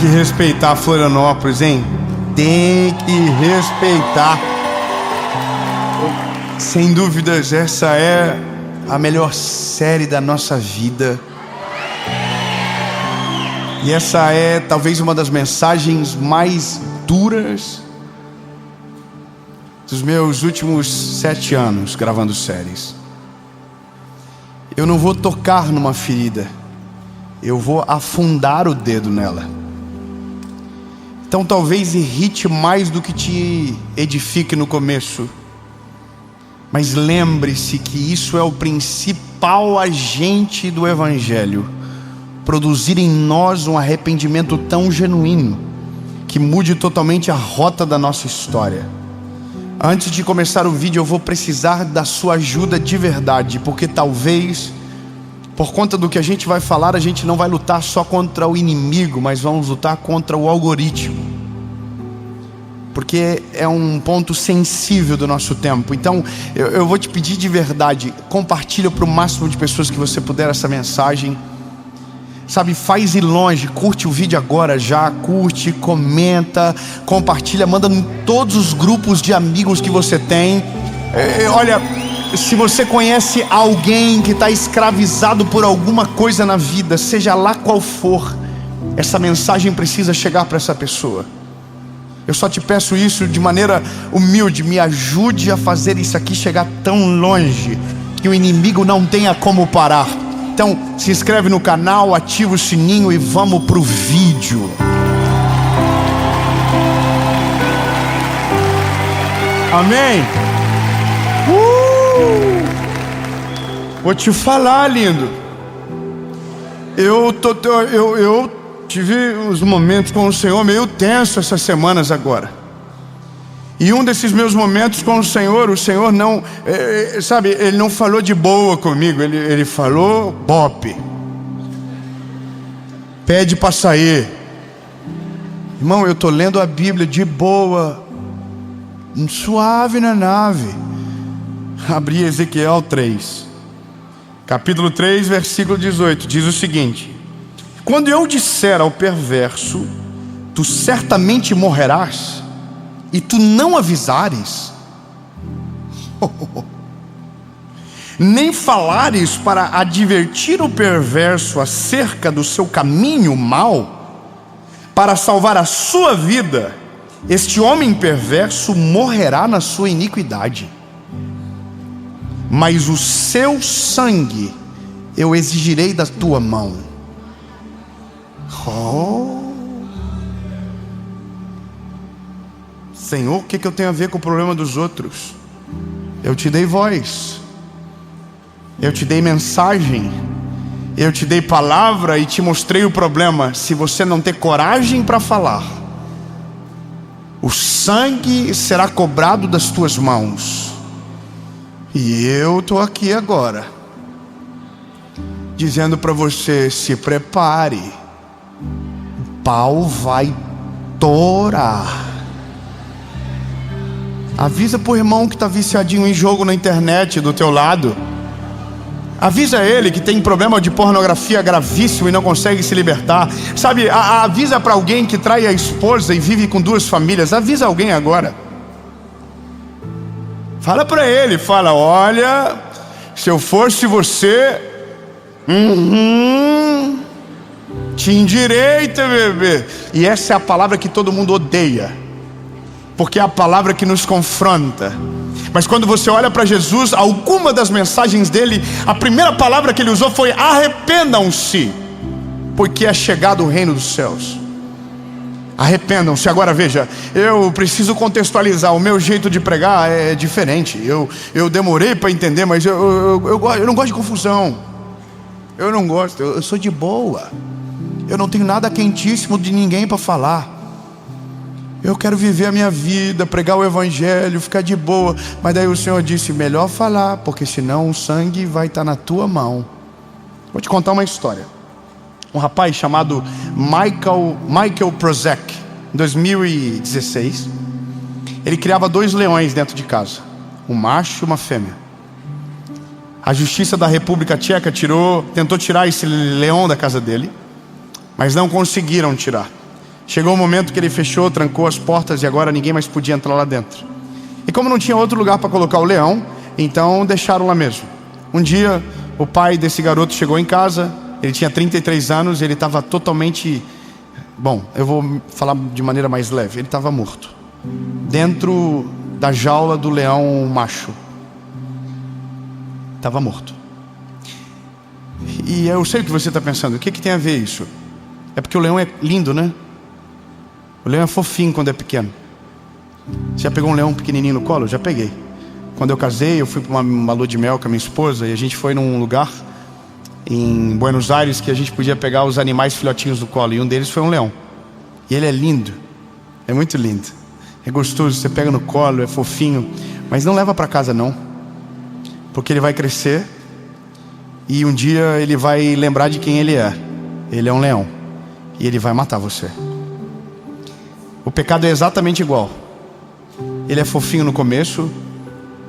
que respeitar Florianópolis, hein? Tem que respeitar. Sem dúvidas, essa é a melhor série da nossa vida. E essa é talvez uma das mensagens mais duras dos meus últimos 7 anos gravando séries. Eu não vou tocar numa ferida, eu vou afundar o dedo nela. Então talvez irrite mais do que te edifique no começo. Mas lembre-se que isso é o principal agente do Evangelho. Produzir em nós um arrependimento tão genuíno que mude totalmente a rota da nossa história. Antes de começar o vídeo, eu vou precisar da sua ajuda de verdade, porque talvez, por conta do que a gente vai falar, a gente não vai lutar só contra o inimigo, mas vamos lutar contra o algoritmo, porque é um ponto sensível do nosso tempo. Então eu vou te pedir de verdade, compartilha para o máximo de pessoas que você puder essa mensagem. Sabe, faz ir longe, curte o vídeo agora já, curte, comenta, compartilha, manda em todos os grupos de amigos que você tem. Olha, se você conhece alguém que está escravizado por alguma coisa na vida, seja lá qual for, essa mensagem precisa chegar para essa pessoa. Eu só te peço isso de maneira humilde, me ajude a fazer isso aqui chegar tão longe que o inimigo não tenha como parar. Então se inscreve no canal, ativa o sininho e vamos pro vídeo. Amém? Vou te falar, lindo. Eu tive uns momentos com o Senhor meio tenso essas semanas agora. E um desses meus momentos com o Senhor não, sabe, Ele não falou de boa comigo, Ele falou bop. Pede para sair. Irmão, eu estou lendo a Bíblia de boa, suave na nave. Abri Ezequiel 3, capítulo 3, versículo 18, diz o seguinte: quando eu disser ao perverso, tu certamente morrerás, e tu não avisares, nem falares para advertir o perverso acerca do seu caminho mau, para salvar a sua vida, este homem perverso morrerá na sua iniquidade, mas o seu sangue eu exigirei da tua mão. Senhor, o que eu tenho a ver com o problema dos outros? Eu te dei voz, eu te dei mensagem, eu te dei palavra e te mostrei o problema. Se você não ter coragem para falar, o sangue será cobrado das tuas mãos. E eu estou aqui agora dizendo para você: se prepare, o pau vai torar. Avisa pro irmão que está viciadinho em jogo na internet do teu lado. Avisa ele que tem problema de pornografia gravíssimo e não consegue se libertar. Sabe, avisa para alguém que trai a esposa e vive com 2 famílias. Avisa alguém agora. Fala para ele, fala: olha, se eu fosse você, te endireita, bebê. E essa é a palavra que todo mundo odeia, porque é a palavra que nos confronta. Mas quando você olha para Jesus, alguma das mensagens dele, a primeira palavra que ele usou foi: arrependam-se, porque é chegado o reino dos céus. Arrependam-se. Agora veja, eu preciso contextualizar. O meu jeito de pregar é diferente. Eu demorei para entender, mas eu não gosto de confusão. Eu não gosto, eu sou de boa. Eu não tenho nada quentíssimo de ninguém para falar. Eu quero viver a minha vida, pregar o evangelho, ficar de boa. Mas daí o Senhor disse: melhor falar, porque senão o sangue vai estar na tua mão. Vou te contar uma história. Um rapaz chamado Michael Prozac, em 2016, ele criava 2 leões dentro de casa, um macho e uma fêmea. A justiça da República Tcheca tentou tirar esse leão da casa dele, mas não conseguiram tirar. Chegou o momento que ele fechou, trancou as portas e agora ninguém mais podia entrar lá dentro. E como não tinha outro lugar para colocar o leão, então deixaram lá mesmo. Um dia o pai desse garoto chegou em casa, ele tinha 33 anos e ele estava totalmente... Bom, eu vou falar de maneira mais leve. Ele estava morto dentro da jaula do leão macho. Estava morto. E eu sei o que você está pensando. O que tem a ver isso? É porque o leão é lindo, né? O leão é fofinho quando é pequeno. Você já pegou um leão pequenininho no colo? Eu já peguei. Quando eu casei, eu fui para uma lua de mel com a minha esposa e a gente foi num lugar em Buenos Aires que a gente podia pegar os animais filhotinhos do colo, e um deles foi um leão. E ele é lindo, é muito lindo, é gostoso, você pega no colo, é fofinho, mas não leva para casa não, porque ele vai crescer e um dia ele vai lembrar de quem ele é. Ele é um leão e ele vai matar você. O pecado é exatamente igual. Ele é fofinho no começo,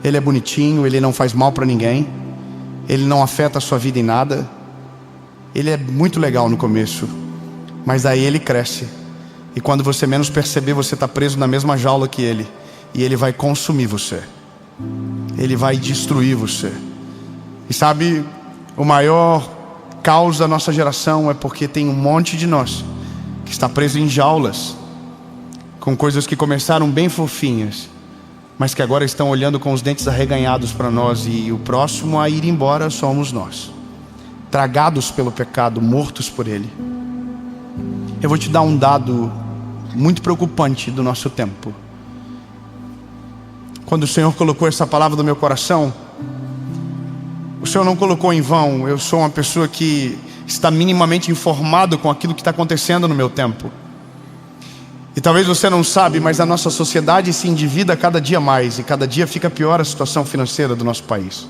ele é bonitinho, ele não faz mal para ninguém, ele não afeta a sua vida em nada. Ele é muito legal no começo, mas aí ele cresce. E quando você menos perceber, você está preso na mesma jaula que ele. E ele vai consumir você. Ele vai destruir você. E sabe, o maior caos da nossa geração é porque tem um monte de nós que está preso em jaulas, com coisas que começaram bem fofinhas, mas que agora estão olhando com os dentes arreganhados para nós, e o próximo a ir embora somos nós, tragados pelo pecado, mortos por ele. Eu vou te dar um dado muito preocupante do nosso tempo. Quando o Senhor colocou essa palavra no meu coração, o Senhor não colocou em vão. Eu sou uma pessoa que está minimamente informado com aquilo que está acontecendo no meu tempo. E talvez você não sabe, mas a nossa sociedade se endivida cada dia mais, e cada dia fica pior a situação financeira do nosso país.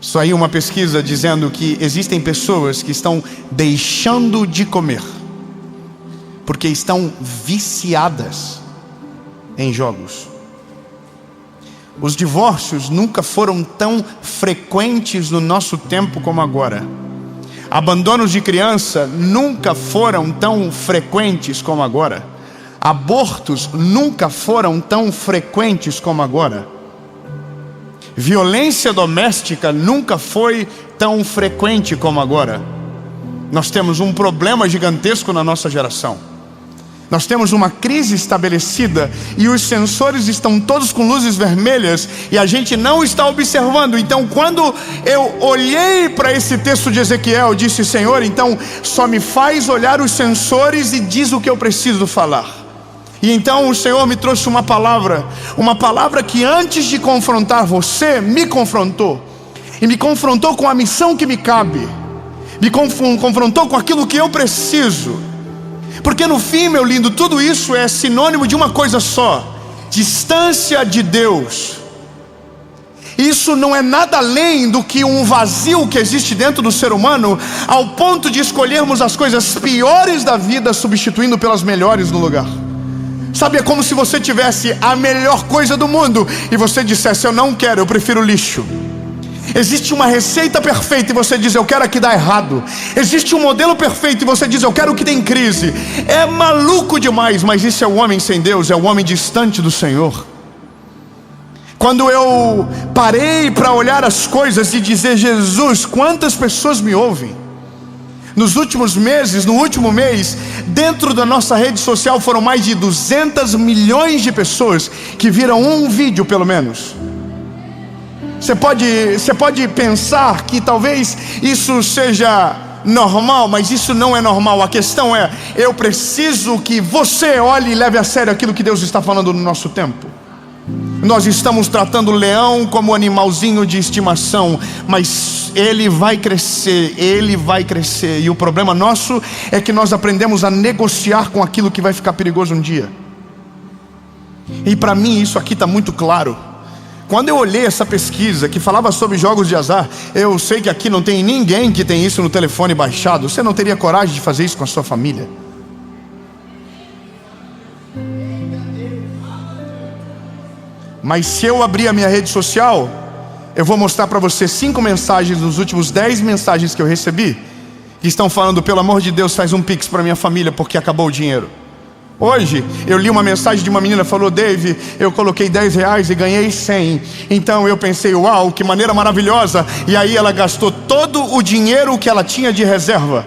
Saiu uma pesquisa dizendo que existem pessoas que estão deixando de comer porque estão viciadas em jogos. Os divórcios nunca foram tão frequentes no nosso tempo como agora. Abandonos de criança nunca foram tão frequentes como agora. Abortos nunca foram tão frequentes como agora. Violência doméstica nunca foi tão frequente como agora. Nós temos um problema gigantesco na nossa geração. Nós temos uma crise estabelecida e os sensores estão todos com luzes vermelhas e a gente não está observando. Então, quando eu olhei para esse texto de Ezequiel, eu disse: Senhor, então só me faz olhar os sensores e diz o que eu preciso falar. E então o Senhor me trouxe uma palavra que antes de confrontar você, me confrontou. E me confrontou com a missão que me cabe. Me confrontou com aquilo que eu preciso. Porque no fim, meu lindo, tudo isso é sinônimo de uma coisa só: distância de Deus. Isso não é nada além do que um vazio que existe dentro do ser humano, ao ponto de escolhermos as coisas piores da vida substituindo pelas melhores no lugar. Sabe, é como se você tivesse a melhor coisa do mundo e você dissesse: eu não quero, eu prefiro lixo. Existe uma receita perfeita e você diz: eu quero a que dá errado. Existe um modelo perfeito e você diz: eu quero o que tem crise. É maluco demais, mas isso é o homem sem Deus, é o homem distante do Senhor. Quando eu parei para olhar as coisas e dizer: Jesus, quantas pessoas me ouvem? Nos últimos meses, no último mês, dentro da nossa rede social foram mais de 200 milhões de pessoas que viram um vídeo pelo menos. Você pode pensar que talvez isso seja normal, mas isso não é normal. A questão é: eu preciso que você olhe e leve a sério aquilo que Deus está falando no nosso tempo. Nós estamos tratando o leão como animalzinho de estimação, mas ele vai crescer, e o problema nosso é que nós aprendemos a negociar com aquilo que vai ficar perigoso um dia. E para mim isso aqui está muito claro. Quando eu olhei essa pesquisa que falava sobre jogos de azar, eu sei que aqui não tem ninguém que tem isso no telefone baixado. Você não teria coragem de fazer isso com a sua família? Mas se eu abrir a minha rede social, eu vou mostrar para você 5 mensagens nos últimos 10 mensagens que eu recebi, que estão falando: pelo amor de Deus, faz um pix para minha família porque acabou o dinheiro. Hoje eu li uma mensagem de uma menina, falou: Dave, eu coloquei R$10 e ganhei 100. Então eu pensei: uau, que maneira maravilhosa. E aí ela gastou todo o dinheiro que ela tinha de reserva,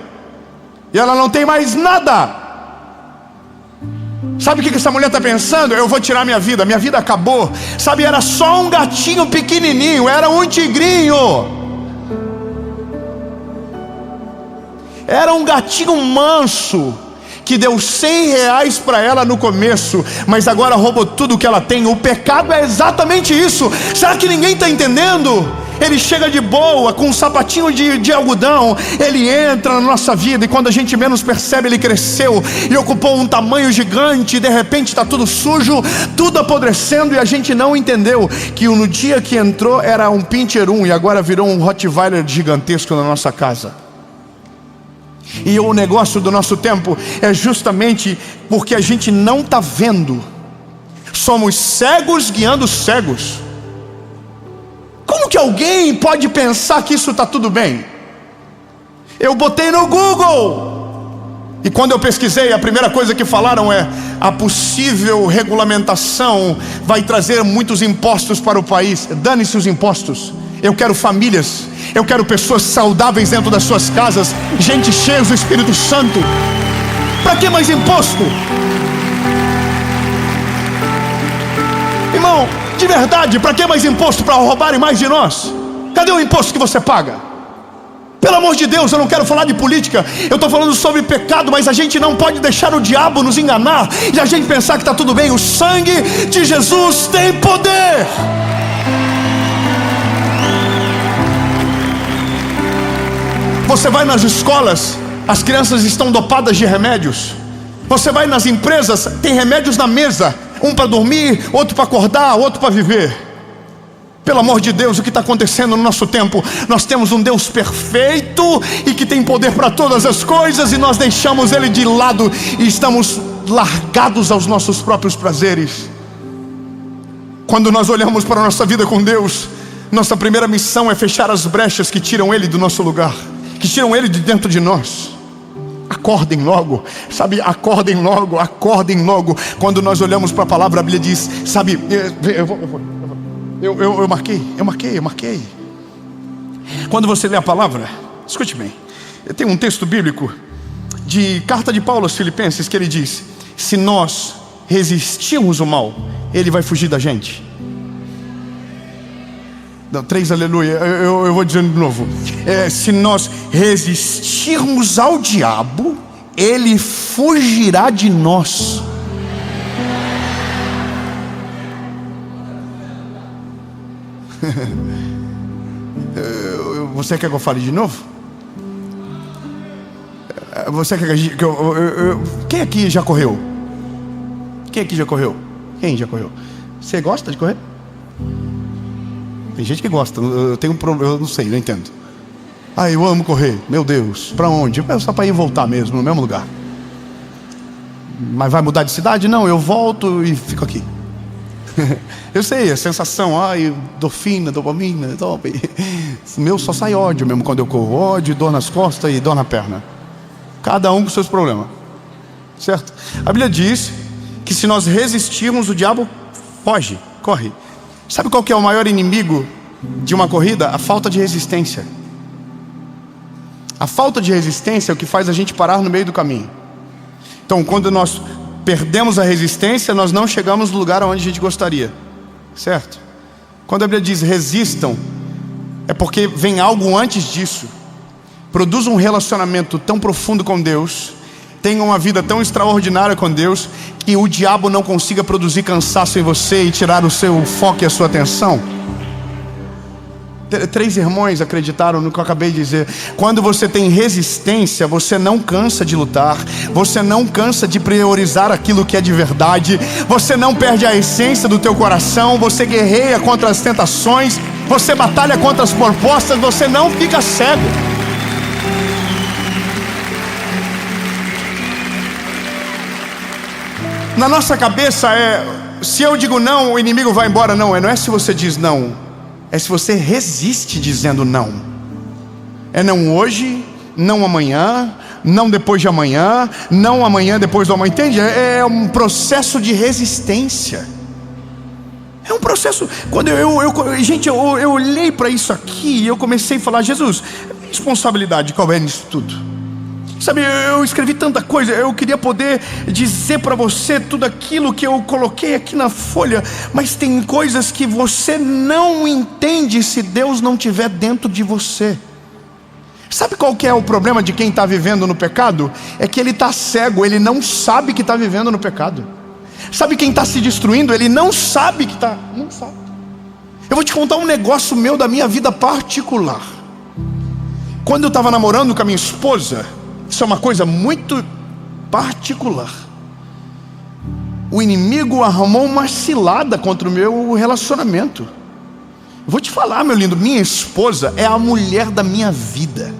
e ela não tem mais nada. Sabe o que essa mulher está pensando? Eu vou tirar minha vida acabou. Sabe, era só um gatinho pequenininho, era um tigrinho, era um gatinho manso, que deu R$100 para ela no começo, mas agora roubou tudo que ela tem. O pecado é exatamente isso. Será que ninguém está entendendo? Ele chega de boa, com um sapatinho de algodão, ele entra na nossa vida, e quando a gente menos percebe, ele cresceu e ocupou um tamanho gigante, e de repente está tudo sujo, tudo apodrecendo, e a gente não entendeu que no dia que entrou era um Pincher 1 e agora virou um Rottweiler gigantesco na nossa casa. E o negócio do nosso tempo é justamente porque a gente não está vendo. Somos cegos guiando cegos. Como que alguém pode pensar que isso está tudo bem? Eu botei no Google, e quando eu pesquisei, a primeira coisa que falaram é: a possível regulamentação vai trazer muitos impostos para o país. Dane-se os impostos. Eu quero famílias, eu quero pessoas saudáveis dentro das suas casas, gente cheia do Espírito Santo. Para que mais imposto? Irmão, de verdade, para que mais imposto? Para roubarem mais de nós? Cadê o imposto que você paga? Pelo amor de Deus, eu não quero falar de política, eu estou falando sobre pecado, mas a gente não pode deixar o diabo nos enganar e a gente pensar que está tudo bem. O sangue de Jesus tem poder. Você vai nas escolas, as crianças estão dopadas de remédios. Você vai nas empresas, tem remédios na mesa, um para dormir, outro para acordar, outro para viver. Pelo amor de Deus, o que está acontecendo no nosso tempo? Nós temos um Deus perfeito e que tem poder para todas as coisas, e nós deixamos Ele de lado e estamos largados aos nossos próprios prazeres. Quando nós olhamos para a nossa vida com Deus, nossa primeira missão é fechar as brechas que tiram Ele do nosso lugar, que tiram Ele de dentro de nós. Acordem logo, sabe, acordem logo, acordem logo. Quando nós olhamos para a palavra, a Bíblia diz, sabe, eu marquei. Quando você lê a palavra, escute bem, tem um texto bíblico de carta de Paulo aos Filipenses que ele diz: se nós resistirmos o mal, ele vai fugir da gente. Não, 3 aleluia, eu vou dizendo de novo. Se nós resistirmos ao diabo, ele fugirá de nós. Você quer que eu fale de novo? Você quer que eu... Quem aqui já correu? Quem aqui já correu? Quem já correu? Você gosta de correr? Tem gente que gosta. Eu tenho um problema, eu não sei, não entendo. Eu amo correr. Meu Deus, para onde? Só para ir e voltar mesmo, no mesmo lugar. Mas vai mudar de cidade? Não, eu volto e fico aqui. Eu sei, a sensação, endorfina, dopamina, top. Meu, só sai ódio mesmo quando eu corro. Ódio, dor nas costas e dor na perna. Cada um com seus problemas, certo? A Bíblia diz que se nós resistirmos, o diabo foge, corre. Sabe qual que é o maior inimigo de uma corrida? A falta de resistência. A falta de resistência é o que faz a gente parar no meio do caminho. Então, quando nós perdemos a resistência, nós não chegamos no lugar onde a gente gostaria, certo? Quando a Bíblia diz resistam, é porque vem algo antes disso. Produza um relacionamento tão profundo com Deus, tenha uma vida tão extraordinária com Deus, que o diabo não consiga produzir cansaço em você e tirar o seu foco e a sua atenção. 3 irmãos acreditaram no que eu acabei de dizer. Quando você tem resistência, você não cansa de lutar, você não cansa de priorizar aquilo que é de verdade, você não perde a essência do teu coração, você guerreia contra as tentações, você batalha contra as propostas, você não fica cego. Na nossa cabeça se eu digo não, o inimigo vai embora. Não é se você diz não, é se você resiste dizendo não. É não hoje, não amanhã, não depois de amanhã, não amanhã depois do amanhã. Entende? É um processo de resistência. É um processo. Quando eu olhei para isso aqui e eu comecei a falar: Jesus, responsabilidade qual é nisso tudo? Sabe, eu escrevi tanta coisa, eu queria poder dizer para você tudo aquilo que eu coloquei aqui na folha, mas tem coisas que você não entende se Deus não estiver dentro de você. Sabe qual que é o problema de quem está vivendo no pecado? É que ele está cego, ele não sabe que está vivendo no pecado. Sabe quem está se destruindo? Ele não sabe que está, não sabe. Eu vou te contar um negócio meu da minha vida particular. Quando eu estava namorando com a minha esposa, isso é uma coisa muito particular. O inimigo armou uma cilada contra o meu relacionamento. Vou te falar, meu lindo, minha esposa é a mulher da minha vida.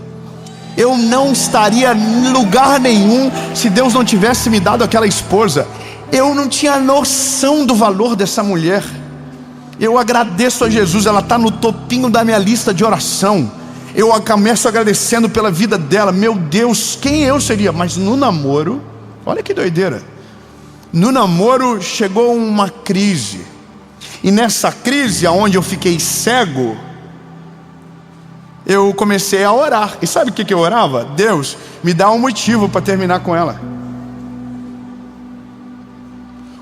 Eu não estaria em lugar nenhum se Deus não tivesse me dado aquela esposa. Eu não tinha noção do valor dessa mulher. Eu agradeço a Jesus, ela está no topinho da minha lista de oração. Eu começo agradecendo pela vida dela. Meu Deus, quem eu seria? Mas no namoro, olha que doideira. No namoro chegou uma crise. E nessa crise, onde eu fiquei cego, eu comecei a orar. E sabe o que eu orava? Deus, me dá um motivo para terminar com ela.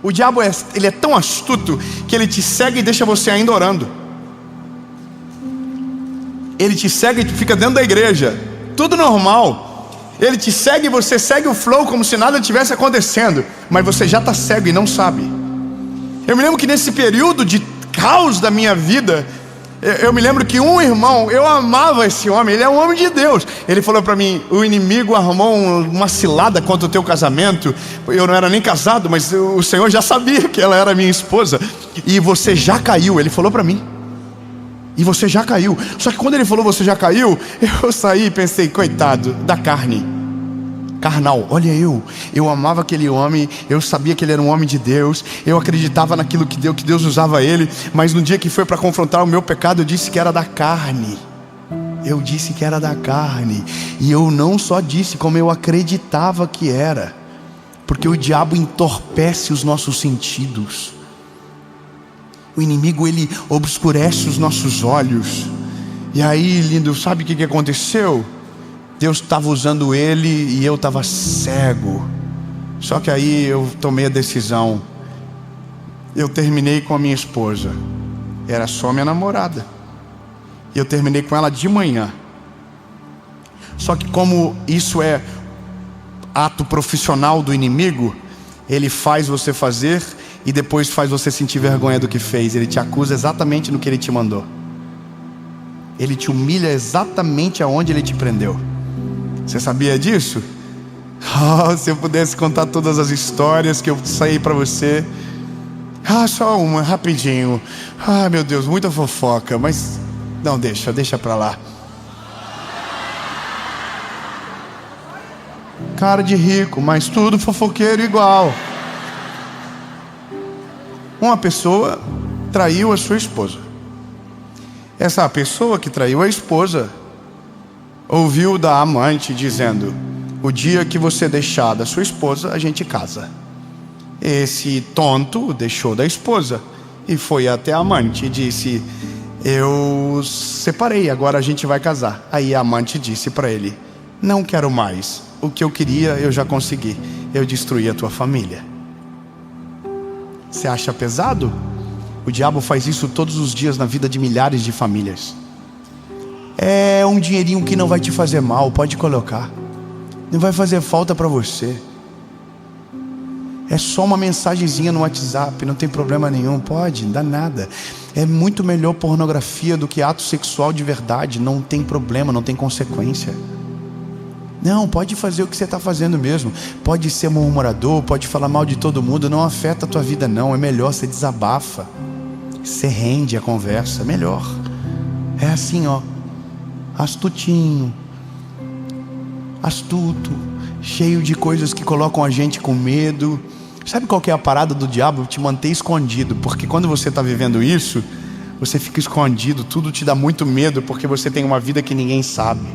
O diabo ele é tão astuto que ele te cega e deixa você ainda orando. Ele te segue e fica dentro da igreja, tudo normal. Ele te segue e você segue o flow como se nada tivesse acontecendo, mas você já está cego e não sabe. Eu me lembro que nesse período de caos da minha vida, eu me lembro que um irmão, eu amava esse homem, ele é um homem de Deus. Ele falou para mim: o inimigo armou uma cilada contra o teu casamento. Eu não era nem casado, mas o Senhor já sabia que ela era minha esposa. E você já caiu, ele falou para mim. E você já caiu. Só que quando ele falou você já caiu, eu saí e pensei: coitado da carne, carnal. Olha, eu amava aquele homem, eu sabia que ele era um homem de Deus, eu acreditava naquilo que Deus usava ele. Mas no dia que foi para confrontar o meu pecado, eu disse que era da carne. Eu disse que era da carne. E eu não só disse, como eu acreditava que era. Porque o diabo entorpece os nossos sentidos. O inimigo, ele obscurece os nossos olhos. E aí, lindo, sabe o que aconteceu? Deus estava usando ele e eu estava cego. Só que aí eu tomei a decisão. Eu terminei com a minha esposa. Era só minha namorada. E eu terminei com ela de manhã. Só que como isso é ato profissional do inimigo, ele faz você fazer e depois faz você sentir vergonha do que fez. Ele te acusa exatamente no que ele te mandou. Ele te humilha exatamente aonde ele te prendeu. Você sabia disso? Oh, se eu pudesse contar todas as histórias que eu saí para você. Só uma, rapidinho. Meu Deus, muita fofoca. Mas não, deixa pra lá. Cara de rico, mas tudo fofoqueiro igual. Uma pessoa traiu a sua esposa. Essa pessoa que traiu a esposa ouviu da amante dizendo: o dia que você deixar da sua esposa, a gente casa. Esse tonto deixou da esposa e foi até a amante e disse: eu separei, agora a gente vai casar. Aí a amante disse para ele: não quero mais, o que eu queria eu já consegui, eu destruí a tua família. Você acha pesado? O diabo faz isso todos os dias na vida de milhares de famílias. É um dinheirinho que não vai te fazer mal, pode colocar. Não vai fazer falta para você. É só uma mensagenzinha no WhatsApp, não tem problema nenhum, pode, não dá nada. É muito melhor pornografia do que ato sexual de verdade, não tem problema, não tem consequência. Não, pode fazer o que você está fazendo mesmo. Pode ser murmurador, pode falar mal de todo mundo, não afeta a tua vida não. É melhor, você desabafa, você rende a conversa, melhor. É assim, ó, astutinho, astuto, cheio de coisas que colocam a gente com medo. Sabe qual que é a parada do diabo? Te manter escondido, porque quando você está vivendo isso, você fica escondido, tudo te dá muito medo, porque você tem uma vida que ninguém sabe.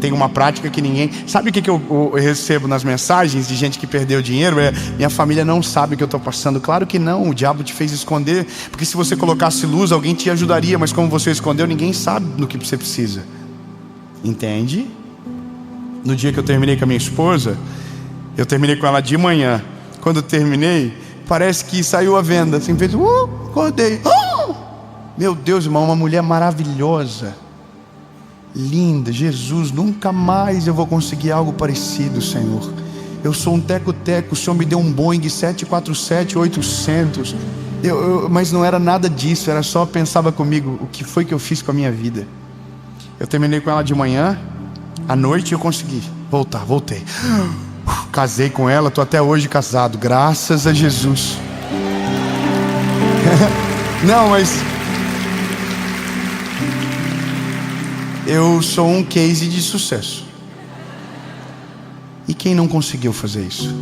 tem uma prática que ninguém... Sabe o que eu recebo nas mensagens de gente que perdeu dinheiro? Minha família não sabe o que eu estou passando. Claro que não, o diabo te fez esconder. Porque se você colocasse luz, alguém te ajudaria. Mas como você escondeu, ninguém sabe do que você precisa. Entende? No dia que eu terminei com a minha esposa, eu terminei com ela de manhã. Quando eu terminei, parece que saiu a venda. Assim, fez, acordei. Meu Deus, irmão, uma mulher maravilhosa, linda. Jesus, nunca mais eu vou conseguir algo parecido, Senhor. Eu sou um teco-teco, o Senhor me deu um Boeing 747-800. Mas não era nada disso, era só, pensava comigo, o que foi que eu fiz com a minha vida? Eu terminei com ela de manhã, à noite eu consegui voltei. Casei com ela, estou até hoje casado, graças a Jesus. Não, mas eu sou um case de sucesso. E quem não conseguiu fazer isso?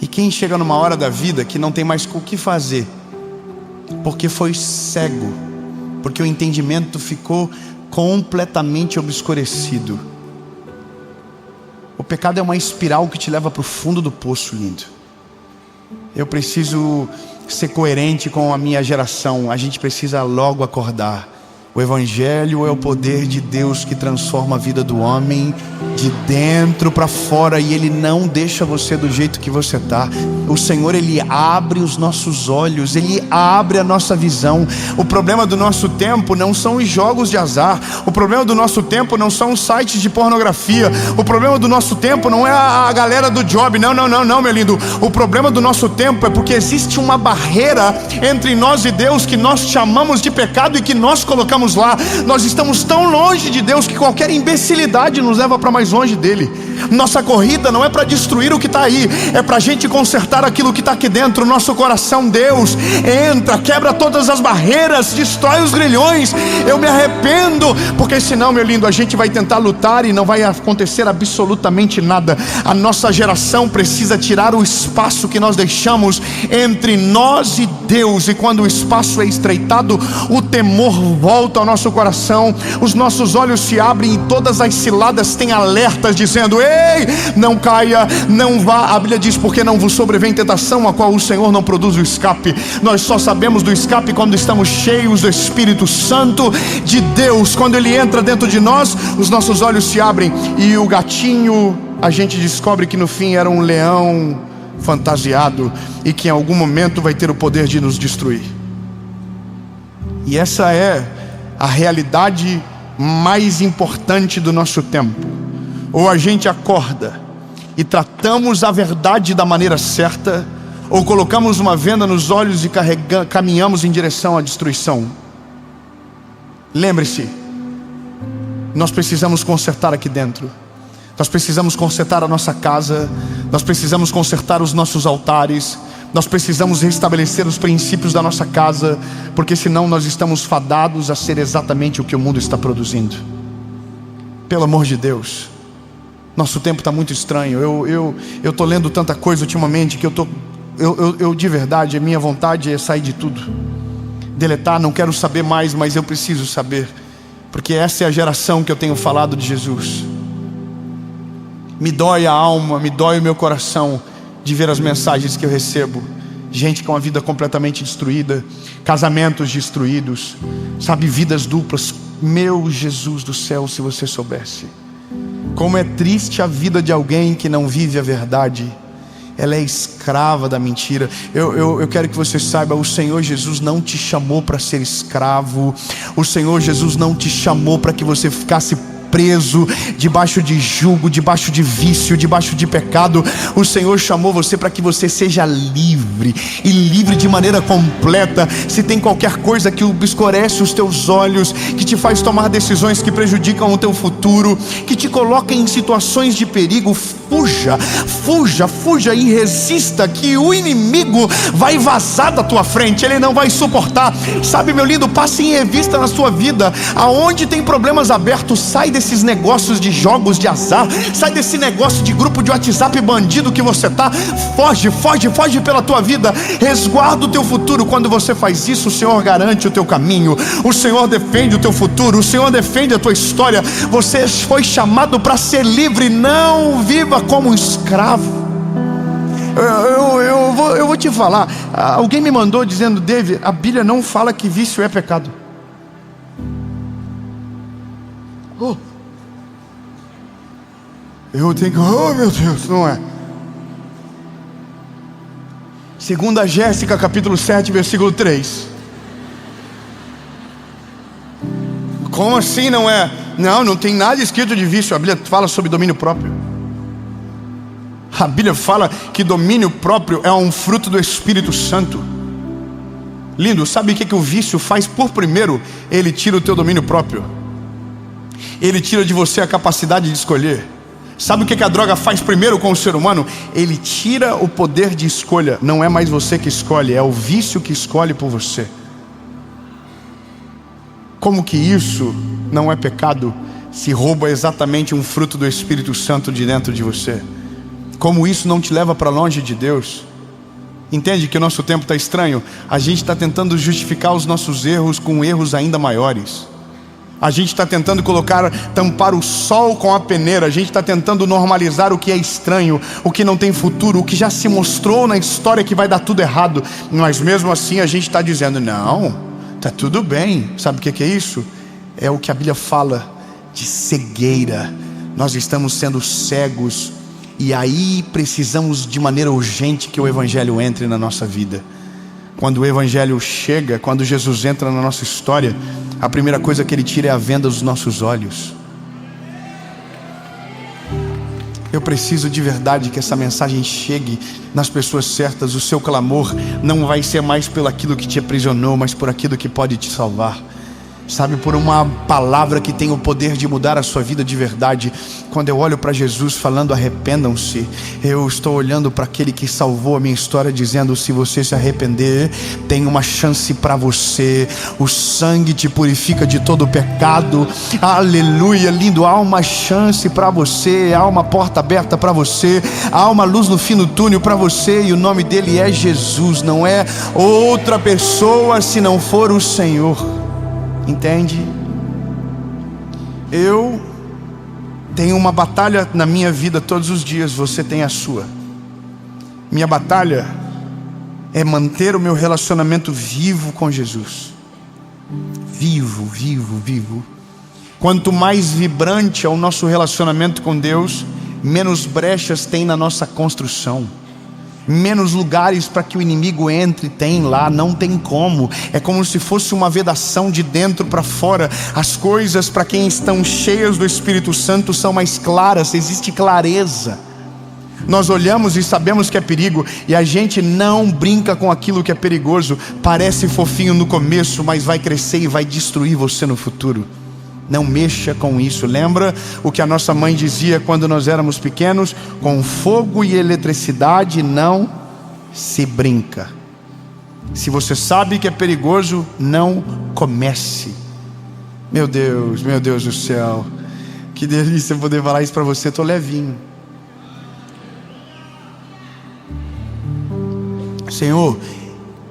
E quem chega numa hora da vida que não tem mais o que fazer, porque foi cego, porque o entendimento ficou completamente obscurecido. O pecado é uma espiral que te leva para o fundo do poço, lindo. Eu preciso ser coerente com a minha geração. A gente precisa logo acordar. O Evangelho é o poder de Deus que transforma a vida do homem de dentro para fora, e Ele não deixa você do jeito que você está. O Senhor, Ele abre os nossos olhos, Ele abre a nossa visão. O problema do nosso tempo não são os jogos de azar. O problema do nosso tempo não são os sites de pornografia. O problema do nosso tempo não é a galera do job. Não, meu lindo. O problema do nosso tempo é porque existe uma barreira entre nós e Deus que nós chamamos de pecado e que nós colocamos lá. Nós estamos tão longe de Deus que qualquer imbecilidade nos leva para mais longe dele. Nossa corrida não é para destruir o que está aí, é para a gente consertar aquilo que está aqui dentro. Nosso coração, Deus, entra, quebra todas as barreiras, destrói os grilhões. Eu me arrependo, porque senão, meu lindo, a gente vai tentar lutar e não vai acontecer absolutamente nada. A nossa geração precisa tirar o espaço que nós deixamos entre nós e Deus. E quando o espaço é estreitado, o temor volta ao nosso coração, os nossos olhos se abrem e todas as ciladas têm alertas dizendo: ei, não caia, não vá. A Bíblia diz: porque não vos sobrevém tentação a qual o Senhor não produz o escape. Nós só sabemos do escape quando estamos cheios do Espírito Santo de Deus. Quando Ele entra dentro de nós, os nossos olhos se abrem, e o gatinho, a gente descobre que no fim era um leão fantasiado, e que em algum momento vai ter o poder de nos destruir. E essa é a realidade mais importante do nosso tempo. Ou a gente acorda e tratamos a verdade da maneira certa, ou colocamos uma venda nos olhos e caminhamos em direção à destruição. Lembre-se, nós precisamos consertar aqui dentro. Nós precisamos consertar a nossa casa, nós precisamos consertar os nossos altares, nós precisamos restabelecer os princípios da nossa casa, porque senão nós estamos fadados a ser exatamente o que o mundo está produzindo. Pelo amor de Deus, nosso tempo está muito estranho. Eu estou lendo tanta coisa ultimamente que eu de verdade, a minha vontade é sair de tudo, deletar. Não quero saber mais, mas eu preciso saber, porque essa é a geração que eu tenho falado de Jesus. Me dói a alma, me dói o meu coração de ver as mensagens que eu recebo. Gente com a vida completamente destruída, casamentos destruídos, sabe, vidas duplas. Meu Jesus do céu, se você soubesse como é triste a vida de alguém que não vive a verdade. Ela é escrava da mentira. Eu quero que você saiba, o Senhor Jesus não te chamou para ser escravo. O Senhor Jesus não te chamou para que você ficasse preso, debaixo de jugo, debaixo de vício, debaixo de pecado. O Senhor chamou você para que você seja livre, e livre de maneira completa. Se tem qualquer coisa que obscurece os teus olhos, que te faz tomar decisões que prejudicam o teu futuro, que te coloca em situações de perigo, fuja, fuja, fuja e resista, que o inimigo vai vazar da tua frente, ele não vai suportar. Sabe, meu lindo, passe em revista na sua vida, aonde tem problemas abertos, sai desses negócios de jogos de azar, sai desse negócio de grupo de WhatsApp bandido que você tá. Foge, foge, foge pela tua vida, resguarda o teu futuro. Quando você faz isso, o Senhor garante o teu caminho, o Senhor defende o teu futuro, o Senhor defende a tua história. Você foi chamado para ser livre, não viva como um escravo. Eu vou te falar, alguém me mandou dizendo: David, a Bíblia não fala que vício é pecado. Eu tenho que, oh meu Deus, não é. Segunda Jéssica, capítulo 7, versículo 3. Como assim não é? Não tem nada escrito de vício. A Bíblia fala sobre domínio próprio. A Bíblia fala que domínio próprio é um fruto do Espírito Santo. Lindo, sabe o que o vício faz? Por primeiro, ele tira o teu domínio próprio. Ele tira de você a capacidade de escolher. Sabe o que a droga faz primeiro com o ser humano? Ele tira o poder de escolha. Não é mais você que escolhe, é o vício que escolhe por você. Como que isso não é pecado, se rouba exatamente um fruto do Espírito Santo de dentro de você? Como isso não te leva para longe de Deus? Entende que o nosso tempo está estranho? A gente está tentando justificar os nossos erros com erros ainda maiores. A gente está tentando tampar o sol com a peneira. A gente está tentando normalizar o que é estranho, o que não tem futuro, o que já se mostrou na história que vai dar tudo errado. Mas mesmo assim a gente está dizendo: não, está tudo bem. Sabe o que é isso? É o que a Bíblia fala de cegueira. Nós estamos sendo cegos, e aí precisamos de maneira urgente que o Evangelho entre na nossa vida. Quando o Evangelho chega, quando Jesus entra na nossa história, a primeira coisa que Ele tira é a venda dos nossos olhos. Eu preciso de verdade que essa mensagem chegue nas pessoas certas. O seu clamor não vai ser mais pelo aquilo que te aprisionou, mas por aquilo que pode te salvar. Sabe, por uma palavra que tem o poder de mudar a sua vida de verdade. Quando eu olho para Jesus falando arrependam-se, eu estou olhando para aquele que salvou a minha história, dizendo: se você se arrepender, tem uma chance para você. O sangue te purifica de todo o pecado. Aleluia, lindo. Há uma chance para você, há uma porta aberta para você, há uma luz no fim do túnel para você, e o nome dele é Jesus. Não é outra pessoa se não for o Senhor. Entende? Eu tenho uma batalha na minha vida todos os dias, você tem a sua. Minha batalha é manter o meu relacionamento vivo com Jesus. Vivo, vivo, vivo. Quanto mais vibrante é o nosso relacionamento com Deus, menos brechas tem na nossa construção, menos lugares para que o inimigo entre tem lá. Não tem como. É como se fosse uma vedação de dentro para fora. As coisas para quem estão cheias do Espírito Santo são mais claras, existe clareza. Nós olhamos e sabemos que é perigo, e a gente não brinca com aquilo que é perigoso. Parece fofinho no começo, mas vai crescer e vai destruir você no futuro. Não mexa com isso. Lembra o que a nossa mãe dizia quando nós éramos pequenos? Com fogo e eletricidade não se brinca. Se você sabe que é perigoso, não comece. Meu Deus do céu, que delícia poder falar isso para você. Estou levinho. Senhor,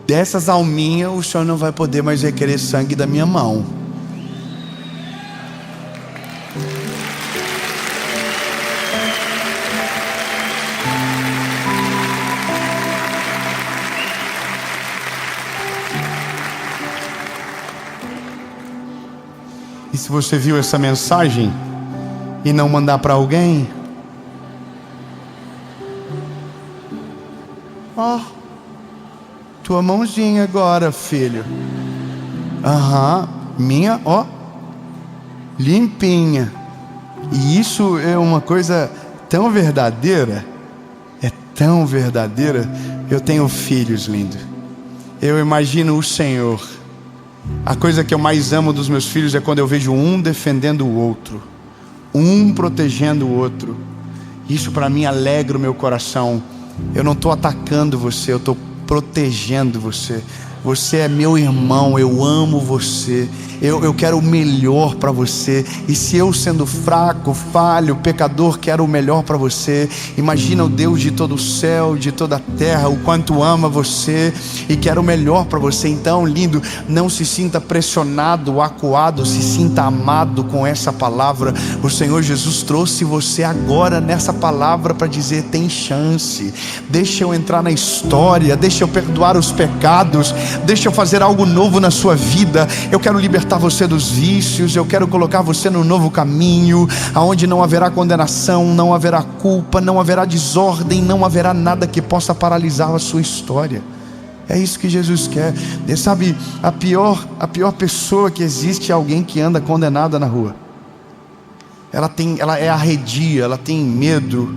dessas alminhas o Senhor não vai poder mais requerer sangue da minha mão. E se você viu essa mensagem e não mandar para alguém, ó, tua mãozinha agora, filho. Minha, ó, limpinha. E isso é uma coisa tão verdadeira. É tão verdadeira. Eu tenho filhos, lindo. Eu imagino o Senhor. A coisa que eu mais amo dos meus filhos é quando eu vejo um defendendo o outro, um protegendo o outro. Isso para mim alegra o meu coração. Eu não estou atacando você, eu estou protegendo você. Você é meu irmão, eu amo você, eu quero o melhor para você. E se eu, sendo fraco, falho, pecador, quero o melhor para você, imagina o Deus de todo o céu, de toda a terra, o quanto ama você e quer o melhor para você. Então, lindo, não se sinta pressionado, acuado, se sinta amado com essa palavra. O Senhor Jesus trouxe você agora nessa palavra para dizer: tem chance, deixa eu entrar na história, deixa eu perdoar os pecados, deixa eu fazer algo novo na sua vida. Eu quero libertar você dos vícios, eu quero colocar você no novo caminho, aonde não haverá condenação, não haverá culpa, não haverá desordem, não haverá nada que possa paralisar a sua história. É isso que Jesus quer. E sabe, a pior pessoa que existe é alguém que anda condenada na rua. Ela é arredia, ela tem medo.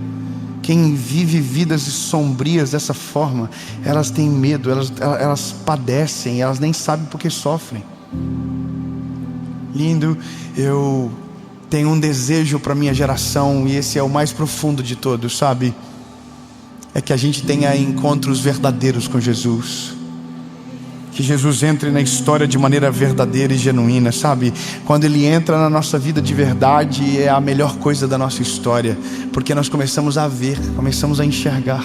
Quem vive vidas sombrias dessa forma, elas têm medo, elas padecem, elas nem sabem porque sofrem. Lindo, eu tenho um desejo para minha geração, e esse é o mais profundo de todos, sabe? É que a gente tenha encontros verdadeiros com Jesus. Que Jesus entre na história de maneira verdadeira e genuína, sabe? Quando Ele entra na nossa vida de verdade, é a melhor coisa da nossa história, porque nós começamos a ver, começamos a enxergar.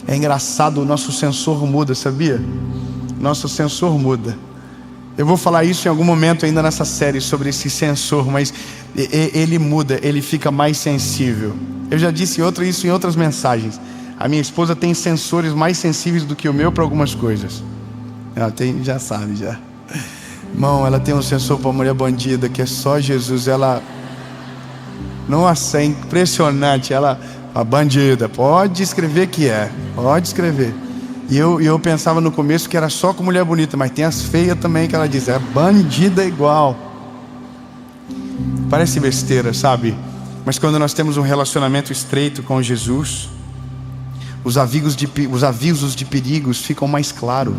É engraçado, o nosso sensor muda, sabia? Nosso sensor muda. Eu vou falar isso em algum momento ainda nessa série sobre esse sensor, mas ele muda, ele fica mais sensível. Eu já disse isso em outras mensagens. A minha esposa tem sensores mais sensíveis do que o meu para algumas coisas. Ela tem, já sabe, já. Irmão, ela tem um sensor para mulher bandida que é só Jesus. Ela, nossa, é impressionante. Ela, a bandida, pode escrever que é, pode escrever. E eu pensava no começo que era só com mulher bonita, mas tem as feias também que ela diz, é bandida igual. Parece besteira, sabe? Mas quando nós temos um relacionamento estreito com Jesus, os avisos de perigos ficam mais claros.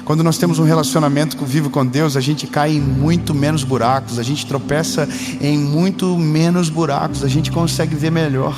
Quando nós temos um relacionamento vivo com Deus, a gente cai em muito menos buracos, a gente tropeça em muito menos buracos, a gente consegue ver melhor.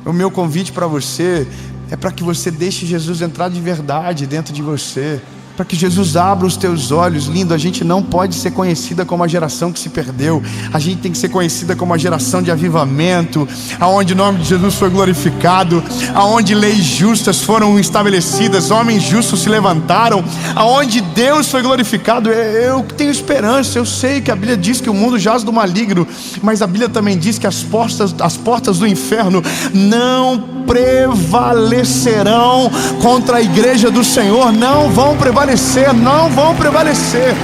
O meu convite para você é para que você deixe Jesus entrar de verdade dentro de você, para que Jesus abra os teus olhos. Lindo, a gente não pode ser conhecida como a geração que se perdeu. A gente tem que ser conhecida como a geração de avivamento, aonde o nome de Jesus foi glorificado, aonde leis justas foram estabelecidas, homens justos se levantaram, aonde Deus foi glorificado. Eu tenho esperança. Eu sei que a Bíblia diz que o mundo jaz do maligno, mas a Bíblia também diz que as portas do inferno não prevalecerão contra a igreja do Senhor. Não vão prevalecer, não vão prevalecer.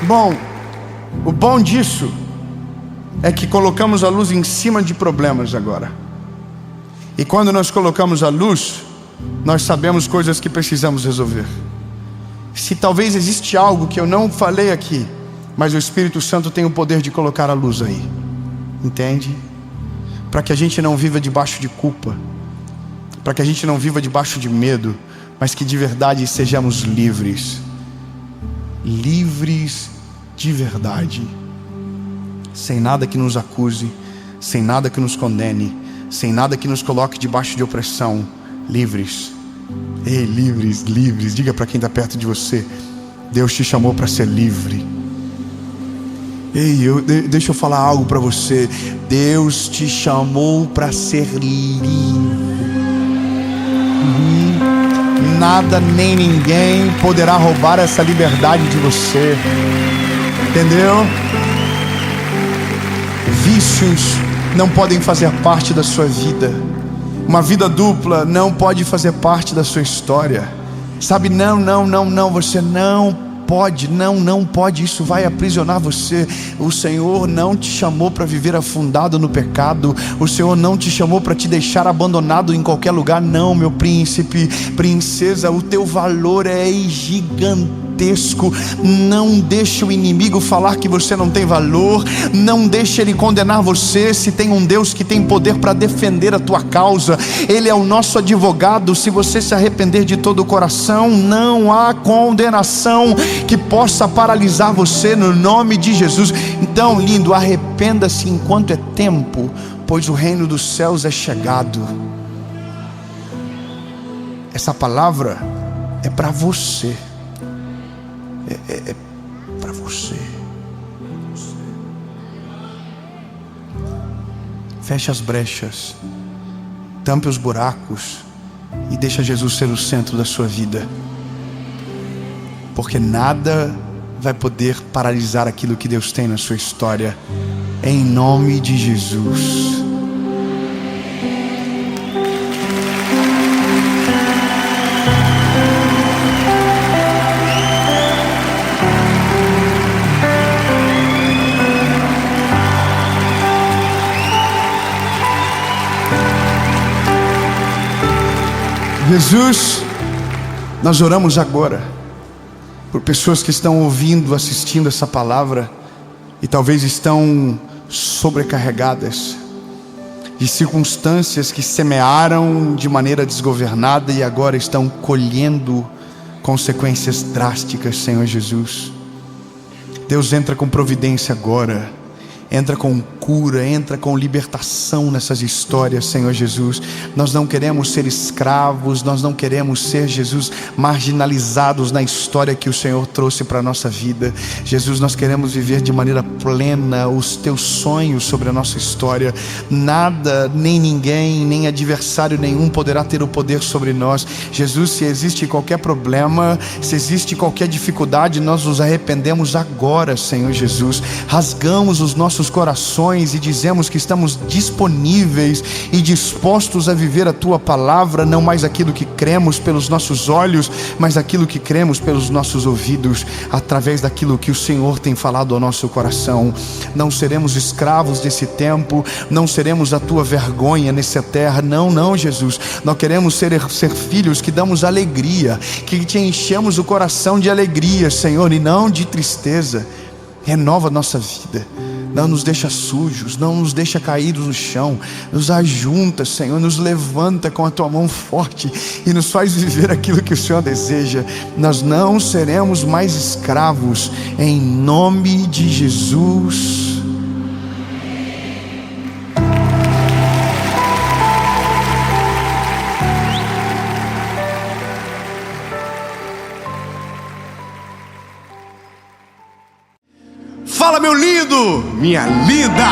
Bom, o bom disso é que colocamos a luz em cima de problemas agora. E quando nós colocamos a luz, nós sabemos coisas que precisamos resolver. Se talvez existe algo que eu não falei aqui, mas o Espírito Santo tem o poder de colocar a luz aí, entende? Para que a gente não viva debaixo de culpa, para que a gente não viva debaixo de medo, mas que de verdade sejamos livres. Livres de verdade, sem nada que nos acuse, sem nada que nos condene, sem nada que nos coloque debaixo de opressão. Livres. Ei, livres, livres. Diga para quem está perto de você: Deus te chamou para ser livre. Ei, deixa eu falar algo para você. Deus te chamou para ser livre. Nada nem ninguém poderá roubar essa liberdade de você. Entendeu? Vícios não podem fazer parte da sua vida. Uma vida dupla não pode fazer parte da sua história. Sabe, não, você não pode, isso vai aprisionar você. O Senhor não te chamou para viver afundado no pecado. O Senhor não te chamou para te deixar abandonado em qualquer lugar. Não, meu príncipe, princesa, o teu valor é gigantesco. grotesco. Não deixe o inimigo falar que você não tem valor. Não deixe ele condenar você. Se tem um Deus que tem poder para defender a tua causa, Ele é o nosso advogado. Se você se arrepender de todo o coração, não há condenação que possa paralisar você, no nome de Jesus. Então, lindo, arrependa-se enquanto é tempo, pois o reino dos céus é chegado. Essa palavra é para você. É para você. Feche as brechas, tampe os buracos e deixa Jesus ser o centro da sua vida, porque nada vai poder paralisar aquilo que Deus tem na sua história, em nome de Jesus. Jesus, nós oramos agora por pessoas que estão ouvindo, assistindo essa palavra e talvez estão sobrecarregadas de circunstâncias que semearam de maneira desgovernada e agora estão colhendo consequências drásticas, Senhor Jesus. Deus, entra com providência agora. Entra com cura, entra com libertação nessas histórias, Senhor Jesus. Nós não queremos ser escravos, nós não queremos ser, Jesus, marginalizados na história que o Senhor trouxe para a nossa vida. Jesus, nós queremos viver de maneira plena os teus sonhos sobre a nossa história. Nada, nem ninguém, nem adversário nenhum poderá ter o poder sobre nós. Jesus, se existe qualquer problema, se existe qualquer dificuldade, nós nos arrependemos agora, Senhor Jesus. Rasgamos os nossos corações e dizemos que estamos disponíveis e dispostos a viver a tua palavra, não mais aquilo que cremos pelos nossos olhos, mas aquilo que cremos pelos nossos ouvidos, através daquilo que o Senhor tem falado ao nosso coração. Não seremos escravos desse tempo, não seremos a tua vergonha nessa terra. Não, Jesus, nós queremos ser filhos que damos alegria, que te enchemos o coração de alegria, Senhor, e não de tristeza. Renova a nossa vida, não nos deixa sujos, não nos deixa caídos no chão, nos ajunta, Senhor, nos levanta com a tua mão forte e nos faz viver aquilo que o Senhor deseja. Nós não seremos mais escravos, em nome de Jesus. Fala, meu lindo, minha linda.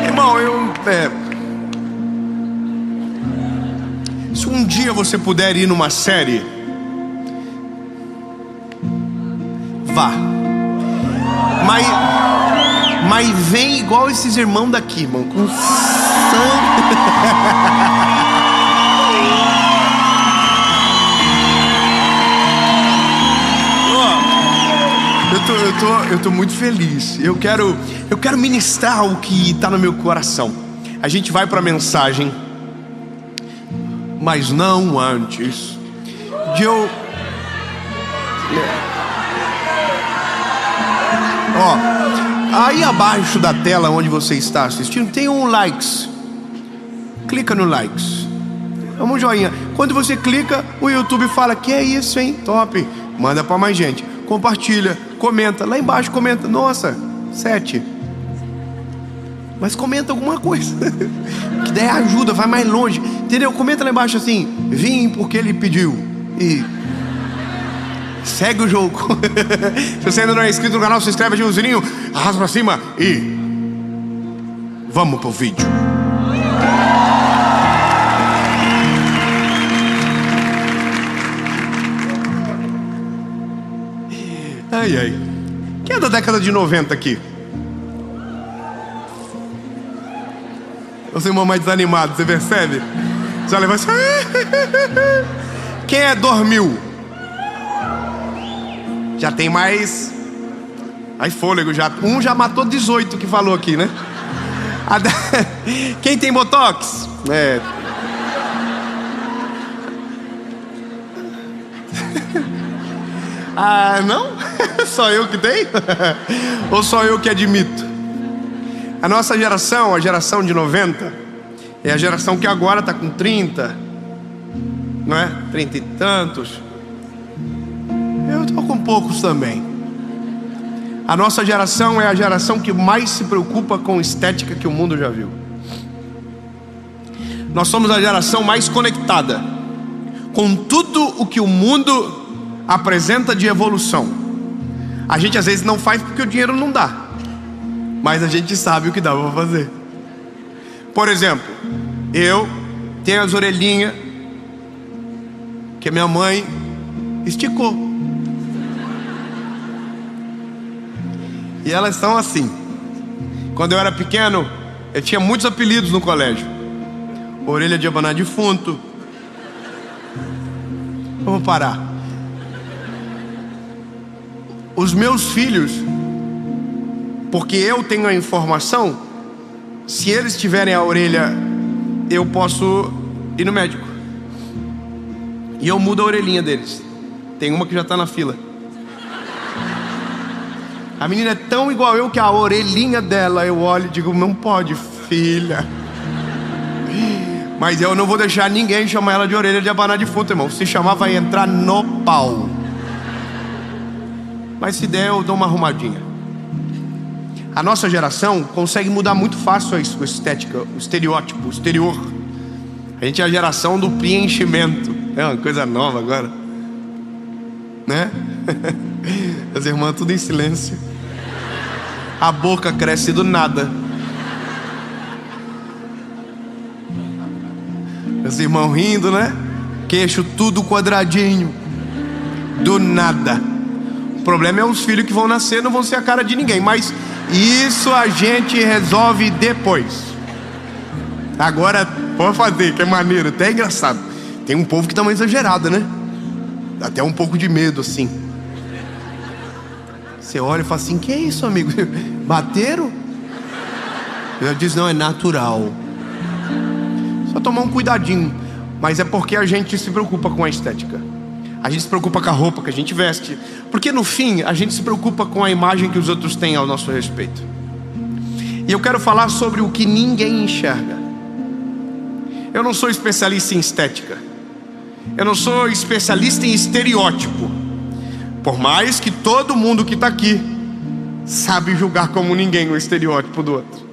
Irmão, se um dia você puder ir numa série, vá. Mas vem igual esses irmãos daqui, irmão, com sangue. Eu tô muito feliz. Eu quero ministrar o que está no meu coração. A gente vai para a mensagem, mas não antes de eu... Aí abaixo da tela onde você está assistindo tem um likes. Clica no likes. Vamos um joinha. Quando você clica, o YouTube fala: que é isso, hein? Top. Manda para mais gente. Compartilha, comenta. Lá embaixo comenta: nossa, 7. Mas comenta alguma coisa que daí ajuda, vai mais longe. Entendeu? Comenta lá embaixo assim: vim porque ele pediu. E segue o jogo. Se você ainda não é inscrito no canal, se inscreve, ativa o sininho, arrasta pra cima e vamos pro vídeo. Ai. Quem é da década de 90 aqui? Você é mais desanimado, você percebe? Você vai levar assim. Quem é 2000? Já tem mais Aí fôlego já. Um já matou 18 que falou aqui, né? Quem tem botox? Não? Só eu que tenho? Ou só eu que admito? A nossa geração, a geração de 90, é a geração que agora está com 30, não é? 30 e tantos. Eu estou com poucos também. A nossa geração é a geração que mais se preocupa com estética que o mundo já viu. Nós somos a geração mais conectada com tudo o que o mundo apresenta de evolução. A gente às vezes não faz porque o dinheiro não dá, mas a gente sabe o que dá para fazer. Por exemplo, eu tenho as orelhinhas que minha mãe esticou. E elas são assim. Quando eu era pequeno, eu tinha muitos apelidos no colégio. Orelha de abanar defunto. Vamos parar. Os meus filhos, porque eu tenho a informação, se eles tiverem a orelha, eu posso ir no médico. E eu mudo a orelhinha deles. Tem uma que já está na fila. A menina é tão igual eu que a orelhinha dela, eu olho e digo, não pode, filha. Mas eu não vou deixar ninguém chamar ela de orelha de abanar defunto, irmão. Se chamar, vai entrar no pau. Mas se der, eu dou uma arrumadinha. A nossa geração consegue mudar muito fácil a estética, o estereótipo, o exterior. A gente é a geração do preenchimento. É uma coisa nova agora, né? As irmãs tudo em silêncio. A boca cresce do nada. Os irmãos rindo, né? Queixo tudo quadradinho. Do nada. O problema é os filhos que vão nascer, não vão ser a cara de ninguém. Mas isso a gente resolve depois. Agora pode fazer, que é maneiro, até é engraçado. Tem um povo que tá mais exagerado, né? Dá até um pouco de medo assim. Você olha e fala assim, que é isso, amigo? Bateram? Eu disse, não, é natural. Só tomar um cuidadinho. Mas é porque a gente se preocupa com a estética. A gente se preocupa com a roupa que a gente veste. Porque no fim, a gente se preocupa com a imagem que os outros têm ao nosso respeito. E eu quero falar sobre o que ninguém enxerga. Eu não sou especialista em estética. Eu não sou especialista em estereótipo. Por mais que todo mundo que está aqui sabe julgar como ninguém o estereótipo do outro.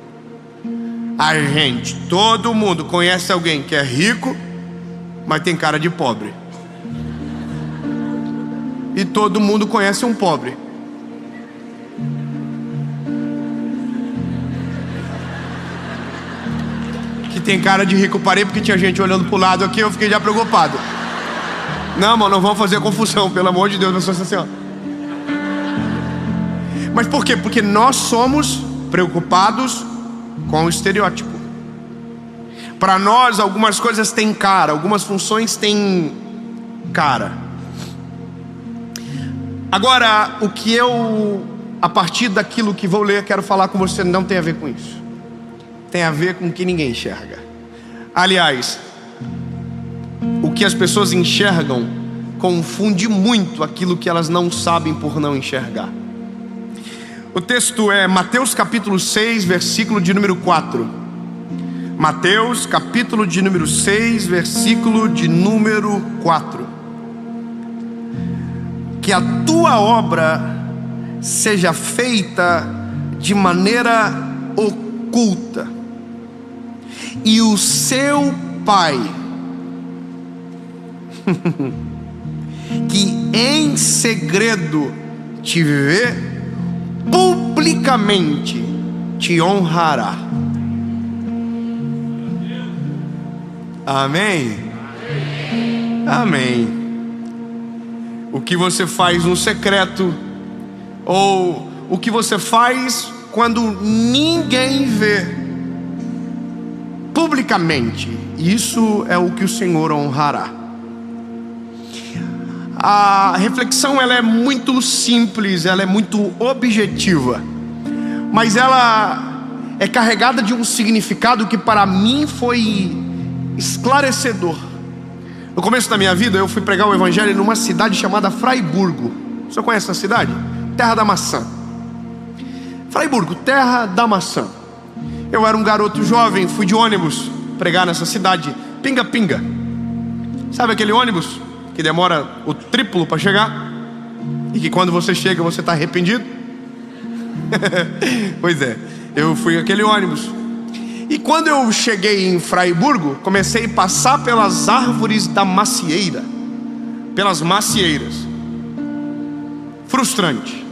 A gente, todo mundo conhece alguém que é rico, mas tem cara de pobre. E todo mundo conhece um pobre. Que tem cara de rico. Eu parei porque tinha gente olhando pro lado aqui, eu fiquei já preocupado. Não, mano, não vamos fazer confusão, pelo amor de Deus, não sou assim, ó. Mas por quê? Porque nós somos preocupados com o estereótipo. Para nós, algumas coisas têm cara, algumas funções têm cara. Agora, o que eu, a partir daquilo que vou ler, quero falar com você, não tem a ver com isso. Tem a ver com o que ninguém enxerga. Aliás, o que as pessoas enxergam confunde muito aquilo que elas não sabem por não enxergar. O texto é Mateus capítulo 6, versículo de número 4. Mateus capítulo de número 6, versículo de número 4. Que a tua obra seja feita de maneira oculta, e o seu Pai que em segredo te vê, publicamente te honrará. Amém? Amém. O que você faz no secreto, ou o que você faz quando ninguém vê, publicamente, isso é o que o Senhor honrará. A reflexão ela é muito simples, ela é muito objetiva, mas ela é carregada de um significado que para mim foi esclarecedor. No começo da minha vida eu fui pregar o evangelho numa cidade chamada Fraiburgo. Você conhece essa cidade? Terra da maçã. Fraiburgo, terra da maçã. Eu era um garoto jovem, fui de ônibus pregar nessa cidade, pinga-pinga. Sabe aquele ônibus que demora o triplo para chegar? E que quando você chega você está arrependido? Pois é, eu fui aquele ônibus. E quando eu cheguei em Fraiburgo, comecei a passar pelas árvores da macieira, pelas macieiras. Frustrante.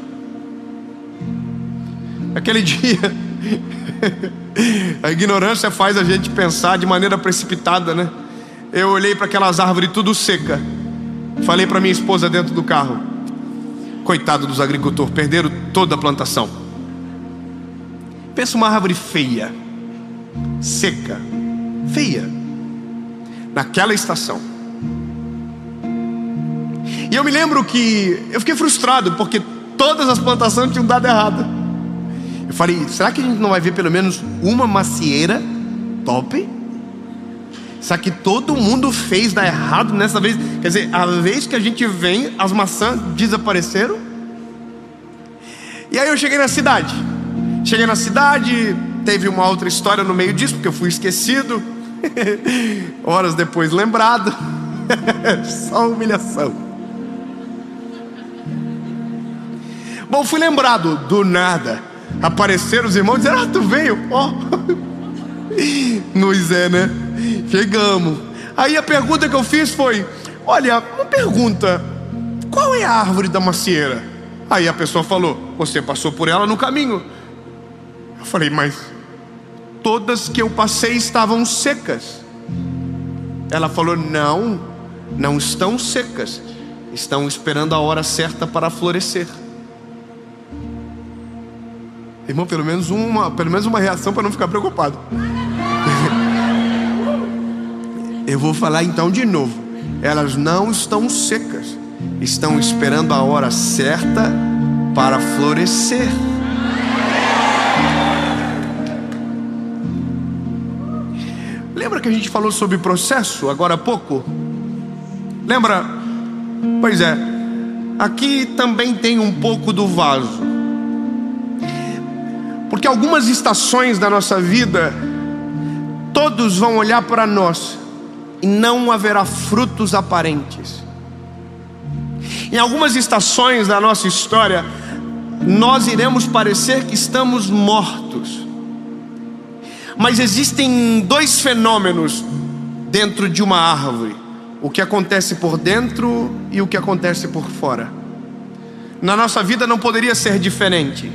Aquele dia a ignorância faz a gente pensar de maneira precipitada, né? Eu olhei para aquelas árvores tudo seca. Falei para minha esposa dentro do carro: coitado dos agricultores, perderam toda a plantação. Pensa uma árvore feia, seca, feia, naquela estação. E eu me lembro que eu fiquei frustrado porque todas as plantações tinham dado errado. Eu falei: será que a gente não vai ver pelo menos uma macieira top? Será que todo mundo fez dar errado nessa vez? Quer dizer, a vez que a gente vem, as maçãs desapareceram. E aí eu cheguei na cidade. Teve uma outra história no meio disso, porque eu fui esquecido. Horas depois lembrado. Só humilhação. Bom, fui lembrado do nada. Apareceram os irmãos e disseram: tu veio? Ó. Nós né? Chegamos. Aí a pergunta que eu fiz foi: olha, uma pergunta, qual é a árvore da macieira? Aí a pessoa falou: você passou por ela no caminho. Eu falei: mas todas que eu passei estavam secas. Ela falou: não estão secas, estão esperando a hora certa para florescer. Irmão, pelo menos uma reação para não ficar preocupado. Eu vou falar então de novo: elas não estão secas, estão esperando a hora certa para florescer. Lembra que a gente falou sobre processo agora há pouco? Lembra? Pois é, aqui também tem um pouco do vaso. Porque algumas estações da nossa vida, todos vão olhar para nós e não haverá frutos aparentes. Em algumas estações da nossa história, nós iremos parecer que estamos mortos. Mas existem dois fenômenos dentro de uma árvore: o que acontece por dentro e o que acontece por fora. Na nossa vida não poderia ser diferente.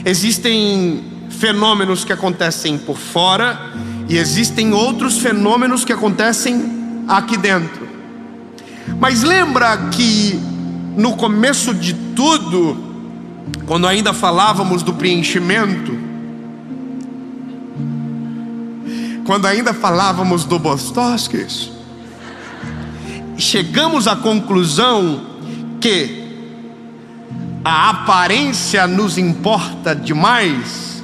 Existem fenômenos que acontecem por fora e existem outros fenômenos que acontecem aqui dentro. Mas lembra que no começo de tudo, quando ainda falávamos do preenchimento, quando ainda falávamos do Bostóskis, chegamos à conclusão que a aparência nos importa demais.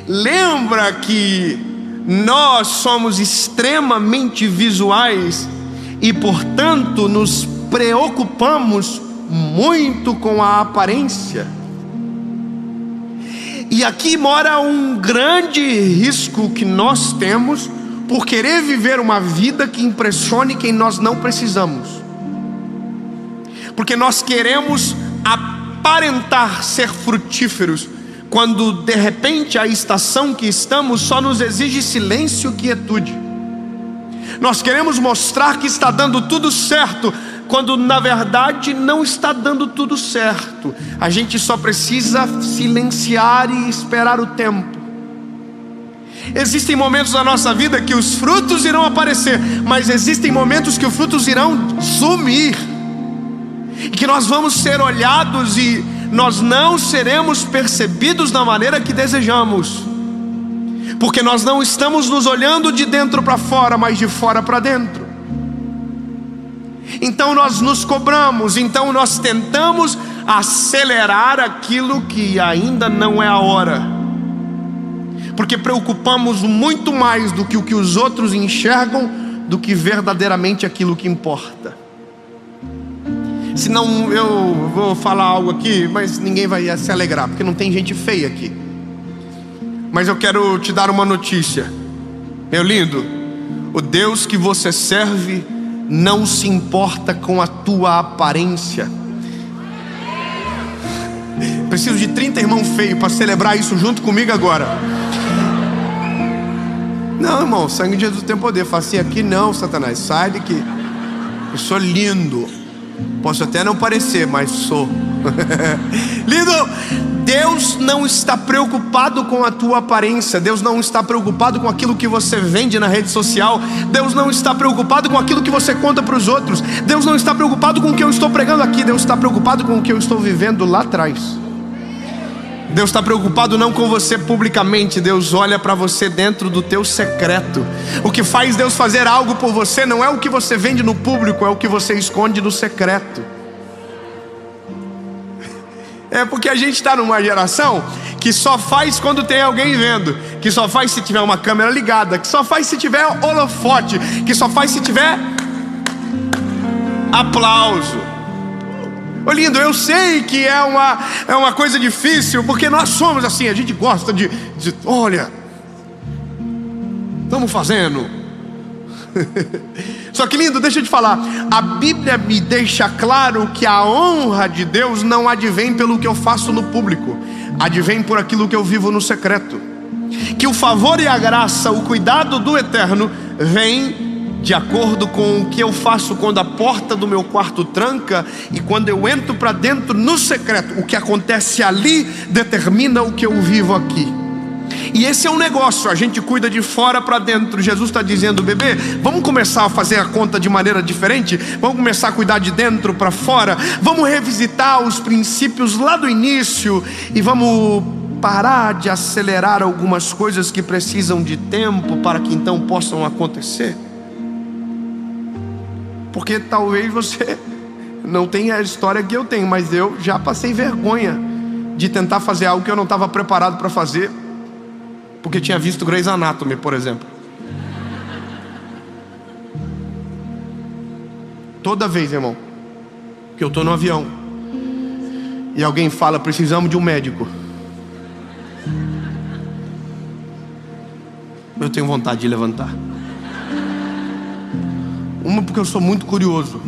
Lembra que nós somos extremamente visuais e, portanto, nos preocupamos muito com a aparência. E aqui mora um grande risco que nós temos por querer viver uma vida que impressione quem nós não precisamos. Porque nós queremos aparentar ser frutíferos, quando de repente a estação que estamos só nos exige silêncio e quietude. Nós queremos mostrar que está dando tudo certo, quando na verdade não está dando tudo certo. A gente só precisa silenciar e esperar o tempo. Existem momentos na nossa vida que os frutos irão aparecer, mas existem momentos que os frutos irão sumir, e que nós vamos ser olhados e nós não seremos percebidos da maneira que desejamos, porque nós não estamos nos olhando de dentro para fora, mas de fora para dentro. Então nós nos cobramos, então nós tentamos acelerar aquilo que ainda não é a hora, porque preocupamos muito mais do que o que os outros enxergam, do que verdadeiramente aquilo que importa. Senão eu vou falar algo aqui, mas ninguém vai se alegrar, porque não tem gente feia aqui. Mas eu quero te dar uma notícia, meu lindo: o Deus que você serve não se importa com a tua aparência. Preciso de 30 irmãos feios para celebrar isso junto comigo agora. Não, irmão, o sangue de Jesus tem poder. Fala assim: aqui não, Satanás, sai daqui. Eu sou lindo. Posso até não parecer, mas sou. Lindo! Deus não está preocupado com a tua aparência. Deus não está preocupado com aquilo que você vende na rede social. Deus não está preocupado com aquilo que você conta para os outros. Deus não está preocupado com o que eu estou pregando aqui. Deus está preocupado com o que eu estou vivendo lá atrás. Deus está preocupado não com você publicamente. Deus olha para você dentro do teu secreto. O que faz Deus fazer algo por você não é o que você vende no público, é o que você esconde no secreto. É porque a gente está numa geração que só faz quando tem alguém vendo, que só faz se tiver uma câmera ligada, que só faz se tiver holofote, que só faz se tiver aplauso. Ô lindo, eu sei que é uma coisa difícil, porque nós somos assim, a gente gosta de olha, estamos fazendo. Só que lindo, deixa eu te falar, a Bíblia me deixa claro que a honra de Deus não advém pelo que eu faço no público, advém por aquilo que eu vivo no secreto. Que o favor e a graça, o cuidado do Eterno vem de acordo com o que eu faço quando a porta do meu quarto tranca e quando eu entro para dentro no secreto. O que acontece ali determina o que eu vivo aqui. E esse é um negócio, a gente cuida de fora para dentro. Jesus está dizendo: bebê, vamos começar a fazer a conta de maneira diferente. Vamos começar a cuidar de dentro para fora. Vamos revisitar os princípios lá do início e vamos parar de acelerar algumas coisas que precisam de tempo para que então possam acontecer. Porque talvez você não tenha a história que eu tenho, mas eu já passei vergonha de tentar fazer algo que eu não estava preparado para fazer, porque tinha visto Grey's Anatomy, por exemplo. Toda vez, irmão, que eu estou no avião e alguém fala: precisamos de um médico, eu tenho vontade de levantar. Uma, porque eu sou muito curioso.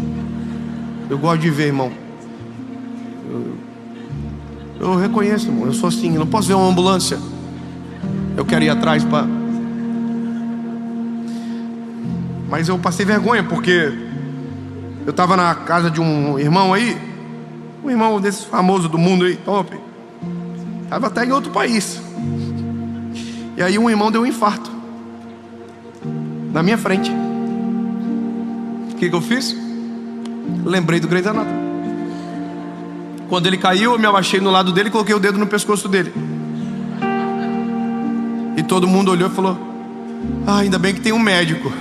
Eu gosto de ver, irmão. Eu reconheço, irmão, eu sou assim. Eu não posso ver uma ambulância, eu quero ir atrás para... Mas eu passei vergonha, porque eu estava na casa de um irmão aí, um irmão desses famosos do mundo aí, top. Estava até em outro país. E aí um irmão deu um infarto na minha frente. O que eu fiz? Lembrei do Grey's Anatomy. Quando ele caiu, eu me abaixei no lado dele e coloquei o dedo no pescoço dele. E todo mundo olhou e falou: ah, ainda bem que tem um médico.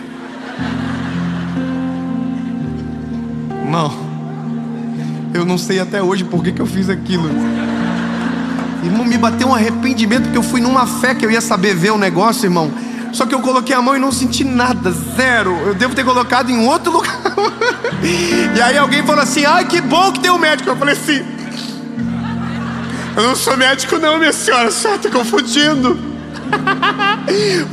Não, eu não sei até hoje por que eu fiz aquilo. Irmão, me bateu um arrependimento, porque eu fui numa fé que eu ia saber ver o negócio, irmão. Só que eu coloquei a mão e não senti nada, zero. Eu devo ter colocado em outro lugar. E aí alguém falou assim: ai, que bom que tem um médico. Eu falei assim: eu não sou médico não, minha senhora, só estou confundindo.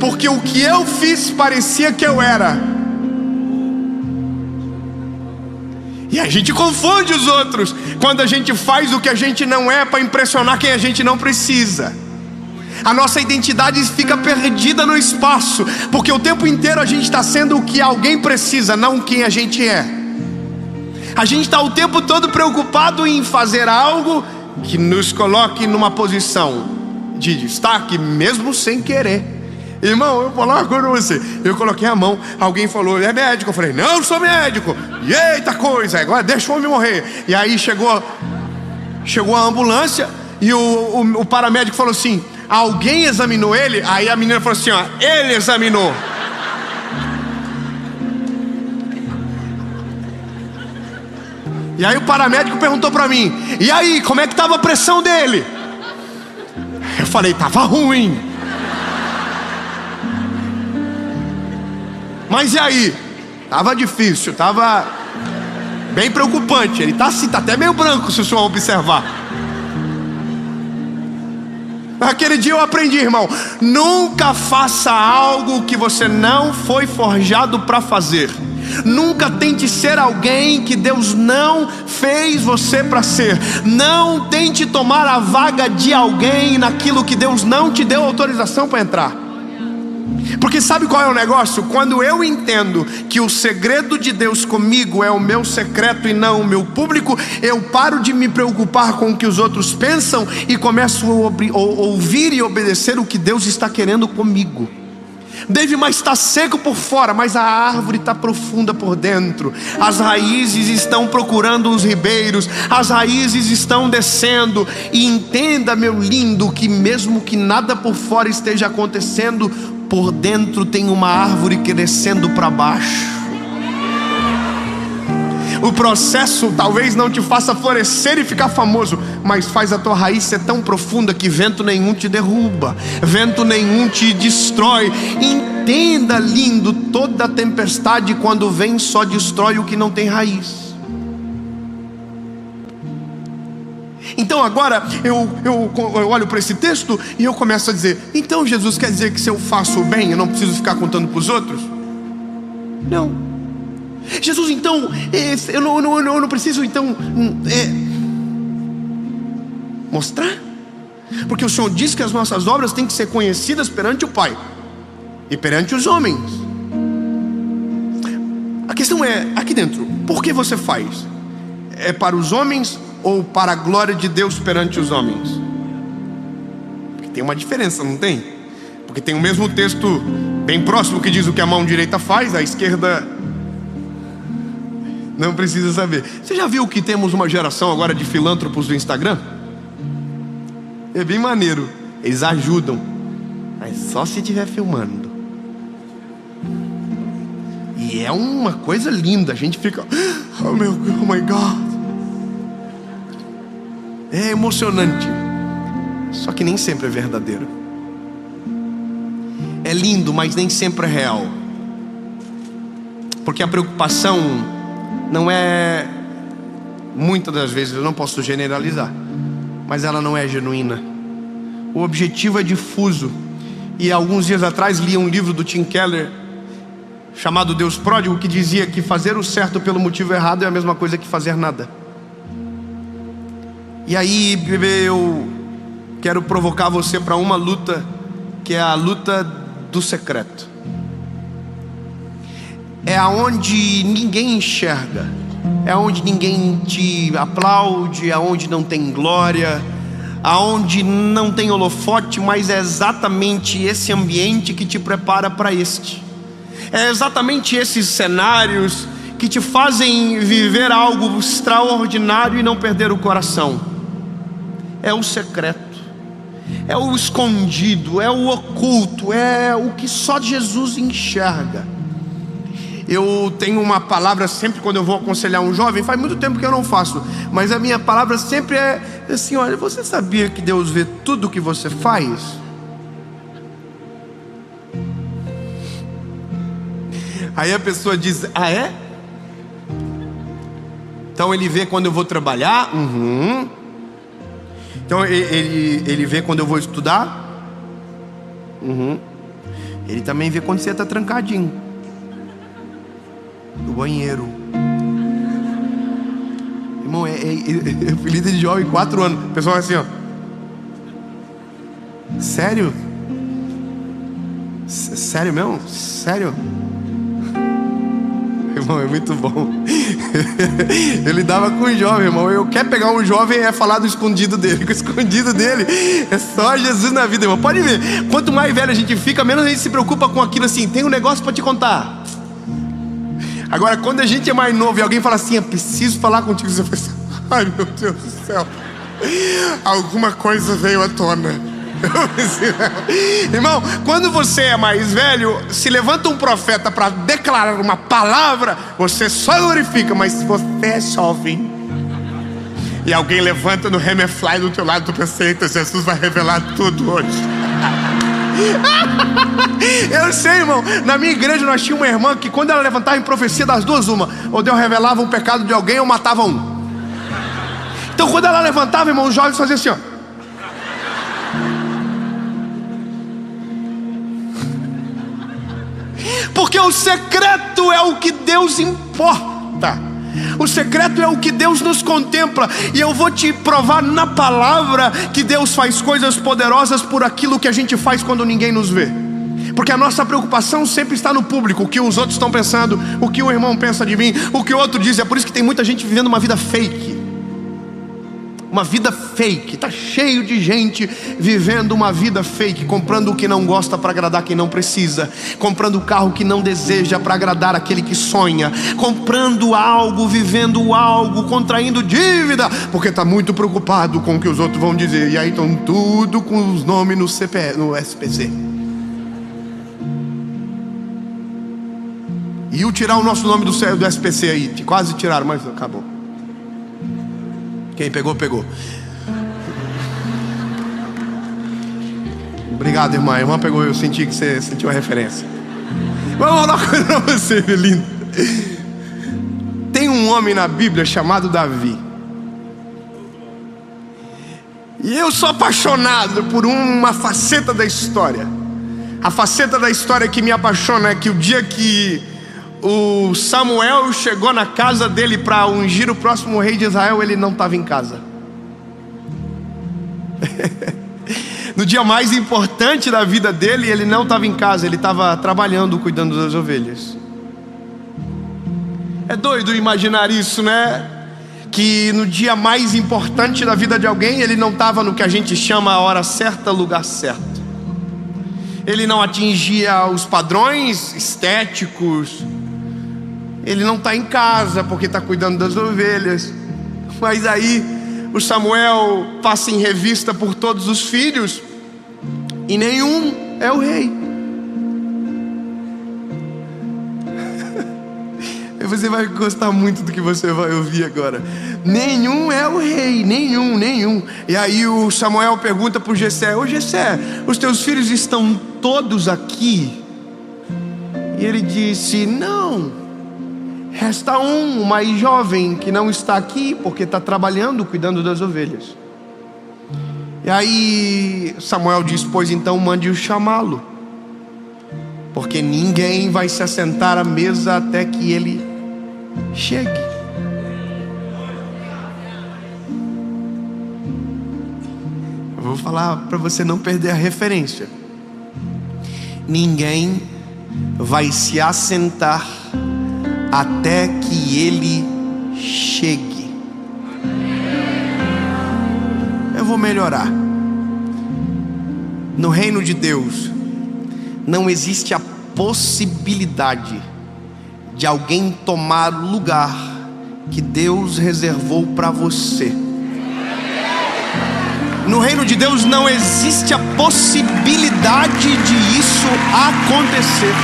Porque o que eu fiz parecia que eu era. E a gente confunde os outros quando a gente faz o que a gente não é para impressionar quem a gente não precisa. A nossa identidade fica perdida no espaço, porque o tempo inteiro a gente está sendo o que alguém precisa, não quem a gente é. A gente está o tempo todo preocupado em fazer algo que nos coloque numa posição de destaque, mesmo sem querer. Irmão, eu vou falar uma coisa pra você. Eu coloquei a mão, alguém falou: é médico? Eu falei: não, eu sou médico. E eita coisa, agora deixa o homem morrer. E aí chegou a ambulância e o paramédico falou assim: alguém examinou ele? Aí a menina falou assim: ó, ele examinou. E aí o paramédico perguntou para mim: e aí, como é que estava a pressão dele? Eu falei: tava ruim. Mas e aí? Tava difícil, tava bem preocupante. Ele tá assim, tá até meio branco, se o senhor observar. Naquele dia eu aprendi, irmão: nunca faça algo que você não foi forjado para fazer. Nunca tente ser alguém que Deus não fez você para ser. Não tente tomar a vaga de alguém naquilo que Deus não te deu autorização para entrar. Porque sabe qual é o negócio? Quando eu entendo que o segredo de Deus comigo é o meu secreto e não o meu público, eu paro de me preocupar com o que os outros pensam e começo a ouvir e obedecer o que Deus está querendo comigo. Dave, mas está seco por fora, mas a árvore está profunda por dentro. As raízes estão procurando os ribeiros, as raízes estão descendo. E entenda, meu lindo, que mesmo que nada por fora esteja acontecendo, por dentro tem uma árvore crescendo para baixo. O processo talvez não te faça florescer e ficar famoso, mas faz a tua raiz ser tão profunda que vento nenhum te derruba, vento nenhum te destrói. Entenda, lindo, toda tempestade quando vem só destrói o que não tem raiz. Então agora eu olho para esse texto e eu começo a dizer: então Jesus quer dizer que se eu faço o bem eu não preciso ficar contando para os outros? Não. Jesus, então, eu não preciso então mostrar? Porque o Senhor diz que as nossas obras têm que ser conhecidas perante o Pai e perante os homens. A questão é, aqui dentro, por que você faz? É para os homens ou para a glória de Deus perante os homens? Porque tem uma diferença, não tem? Porque tem o mesmo texto bem próximo que diz o que a mão direita faz, a esquerda não precisa saber. Você já viu que temos uma geração agora de filântropos do Instagram? É bem maneiro. Eles ajudam, mas só se estiver filmando. E é uma coisa linda. A gente fica: oh my God. É emocionante. Só que nem sempre é verdadeiro. É lindo, mas nem sempre é real. Porque a preocupação não é, muitas das vezes, eu não posso generalizar, mas ela não é genuína. O objetivo é difuso. E alguns dias atrás li um livro do Tim Keller chamado Deus Pródigo, que dizia que fazer o certo pelo motivo errado é a mesma coisa que fazer nada. E aí, bebê, eu quero provocar você para uma luta, que é a luta do secreto. É aonde ninguém enxerga, é onde ninguém te aplaude, é onde não tem glória, aonde não tem holofote, mas é exatamente esse ambiente que te prepara para este. É exatamente esses cenários que te fazem viver algo extraordinário e não perder o coração. É o secreto, é o escondido, é o oculto, é o que só Jesus enxerga. Eu tenho uma palavra sempre quando eu vou aconselhar um jovem, faz muito tempo que eu não faço, mas a minha palavra sempre é assim: olha, você sabia que Deus vê tudo o que você faz? Aí a pessoa diz: ah, é? Então ele vê quando eu vou trabalhar? Então ele vê quando eu vou estudar? Ele também vê quando você está trancadinho no banheiro. Irmão, eu fui líder de jovem 4 anos. O pessoal é assim, ó: sério? Sério mesmo? Sério? Irmão, é muito bom. Eu lidava com o jovem, irmão. Eu quero pegar um jovem é falar do escondido dele. O escondido dele é só Jesus na vida, irmão. Pode ver, quanto mais velho a gente fica, menos a gente se preocupa com aquilo assim: tem um negócio para te contar. Agora, quando a gente é mais novo e alguém fala assim: eu preciso falar contigo, você fala assim: ai meu Deus do céu, alguma coisa veio à tona. Irmão, quando você é mais velho, se levanta um profeta para declarar uma palavra, você só glorifica. Mas se você é jovem, E alguém levanta no Hammerfly do teu lado, tu pensa, eita, Jesus vai revelar tudo hoje. Eu sei, irmão, na minha igreja nós tínhamos uma irmã que quando ela levantava em profecia, das duas uma, ou Deus revelava um pecado de alguém ou matava um. Então quando ela levantava, irmão, os jovens faziam assim, ó. Porque o secreto é o que Deus importa. O secreto é o que Deus nos contempla. E eu vou te provar na palavra que Deus faz coisas poderosas por aquilo que a gente faz quando ninguém nos vê. Porque a nossa preocupação sempre está no público. O que os outros estão pensando, o que o irmão pensa de mim, o que o outro diz. É por isso que tem muita gente vivendo uma vida fake. Uma vida fake. Está cheio de gente vivendo uma vida fake, comprando o que não gosta para agradar quem não precisa, comprando o carro que não deseja para agradar aquele que sonha, comprando algo, vivendo algo, contraindo dívida, porque está muito preocupado com o que os outros vão dizer. E aí estão tudo com os nomes no SPC. E o tirar o nosso nome do SPC aí, quase tiraram, mas acabou. Quem pegou, pegou. Obrigado, irmã. A irmã pegou, eu senti que você sentiu a referência. Vamos falar uma coisa pra você, lindo. Tem um homem na Bíblia chamado Davi. E eu sou apaixonado por uma faceta da história. A faceta da história que me apaixona é que o dia que o Samuel chegou na casa dele para ungir o próximo rei de Israel, ele não estava em casa. No dia mais importante da vida dele, ele não estava em casa, ele estava trabalhando, cuidando das ovelhas. É doido imaginar isso, né? Que no dia mais importante da vida de alguém, ele não estava no que a gente chama a hora certa, lugar certo. Ele não atingia os padrões estéticos. Ele não está em casa porque está cuidando das ovelhas. Mas aí o Samuel passa em revista por todos os filhos e nenhum é o rei. Você vai gostar muito do que você vai ouvir agora. Nenhum é o rei, nenhum. E aí o Samuel pergunta para o Jessé: ô Jessé, os teus filhos estão todos aqui? E ele disse: não, resta um, o mais jovem, que não está aqui porque está trabalhando, cuidando das ovelhas. E aí Samuel diz: pois então mande-o chamá-lo, porque ninguém vai se assentar à mesa até que ele chegue. Eu vou falar para você não perder a referência. Ninguém vai se assentar até que ele chegue. Eu vou melhorar. No reino de Deus não existe a possibilidade de alguém tomar o lugar que Deus reservou para você. No reino de Deus não existe a possibilidade de isso acontecer.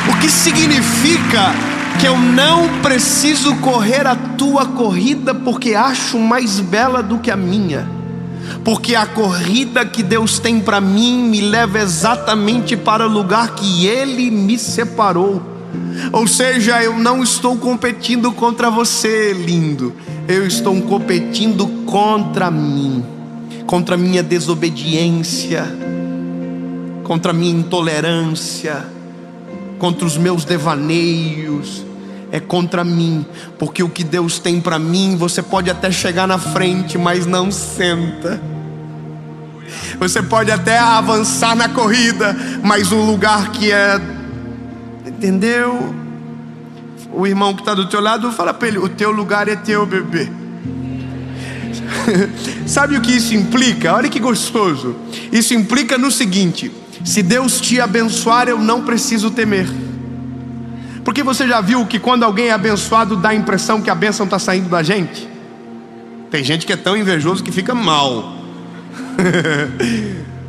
O que significa que eu não preciso correr a tua corrida porque acho mais bela do que a minha. Porque a corrida que Deus tem para mim me leva exatamente para o lugar que Ele me separou. Ou seja, eu não estou competindo contra você, lindo. Eu estou competindo contra mim, contra minha desobediência, contra minha intolerância, contra os meus devaneios. É contra mim, porque o que Deus tem para mim, você pode até chegar na frente, mas não senta. Você pode até avançar na corrida, mas um lugar que é, entendeu? O irmão que está do teu lado, fala para ele: o teu lugar é teu, bebê. Sabe o que isso implica? Olha que gostoso. Isso implica no seguinte: se Deus te abençoar, eu não preciso temer. Porque você já viu que quando alguém é abençoado, dá a impressão que a bênção está saindo da gente? Tem gente que é tão invejoso que fica mal.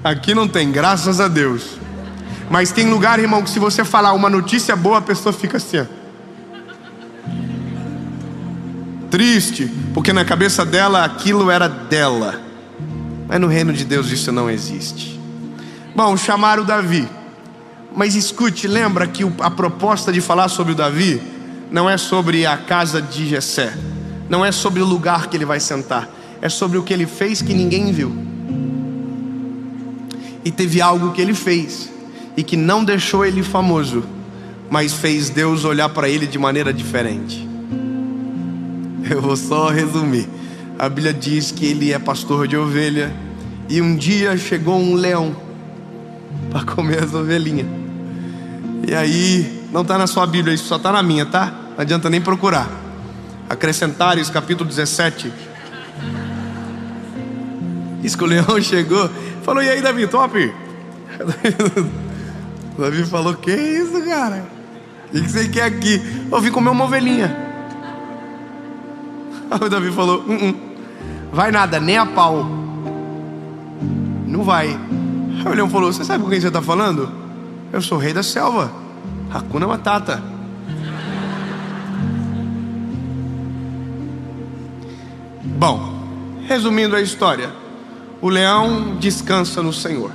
Aqui não tem, graças a Deus. Mas tem lugar, irmão, que se você falar uma notícia boa, a pessoa fica assim, ó. triste, porque na cabeça dela aquilo era dela. Mas no reino de Deus isso não existe. Bom, chamaram Davi. Mas escute, lembra que a proposta de falar sobre o Davi não é sobre a casa de Jessé, não é sobre o lugar que ele vai sentar, é sobre o que ele fez que ninguém viu. E teve algo que ele fez e que não deixou ele famoso, mas fez Deus olhar para ele de maneira diferente. Eu vou só resumir. A Bíblia diz que ele é pastor de ovelha, e um dia chegou um leão para comer as ovelhinhas. E aí, não está na sua Bíblia, isso só está na minha, tá? Não adianta nem procurar. Acrescentares, capítulo 17. Diz que o leão chegou, falou: e aí, Davi, top? Davi falou: que isso, cara? O que você quer aqui? Eu vim comer uma ovelhinha. Aí o Davi falou: vai nada, nem a pau. Não vai. Aí o leão falou: você sabe com quem você está falando? Eu sou o rei da selva, Hakuna Matata. Bom, resumindo a história, o leão descansa no Senhor.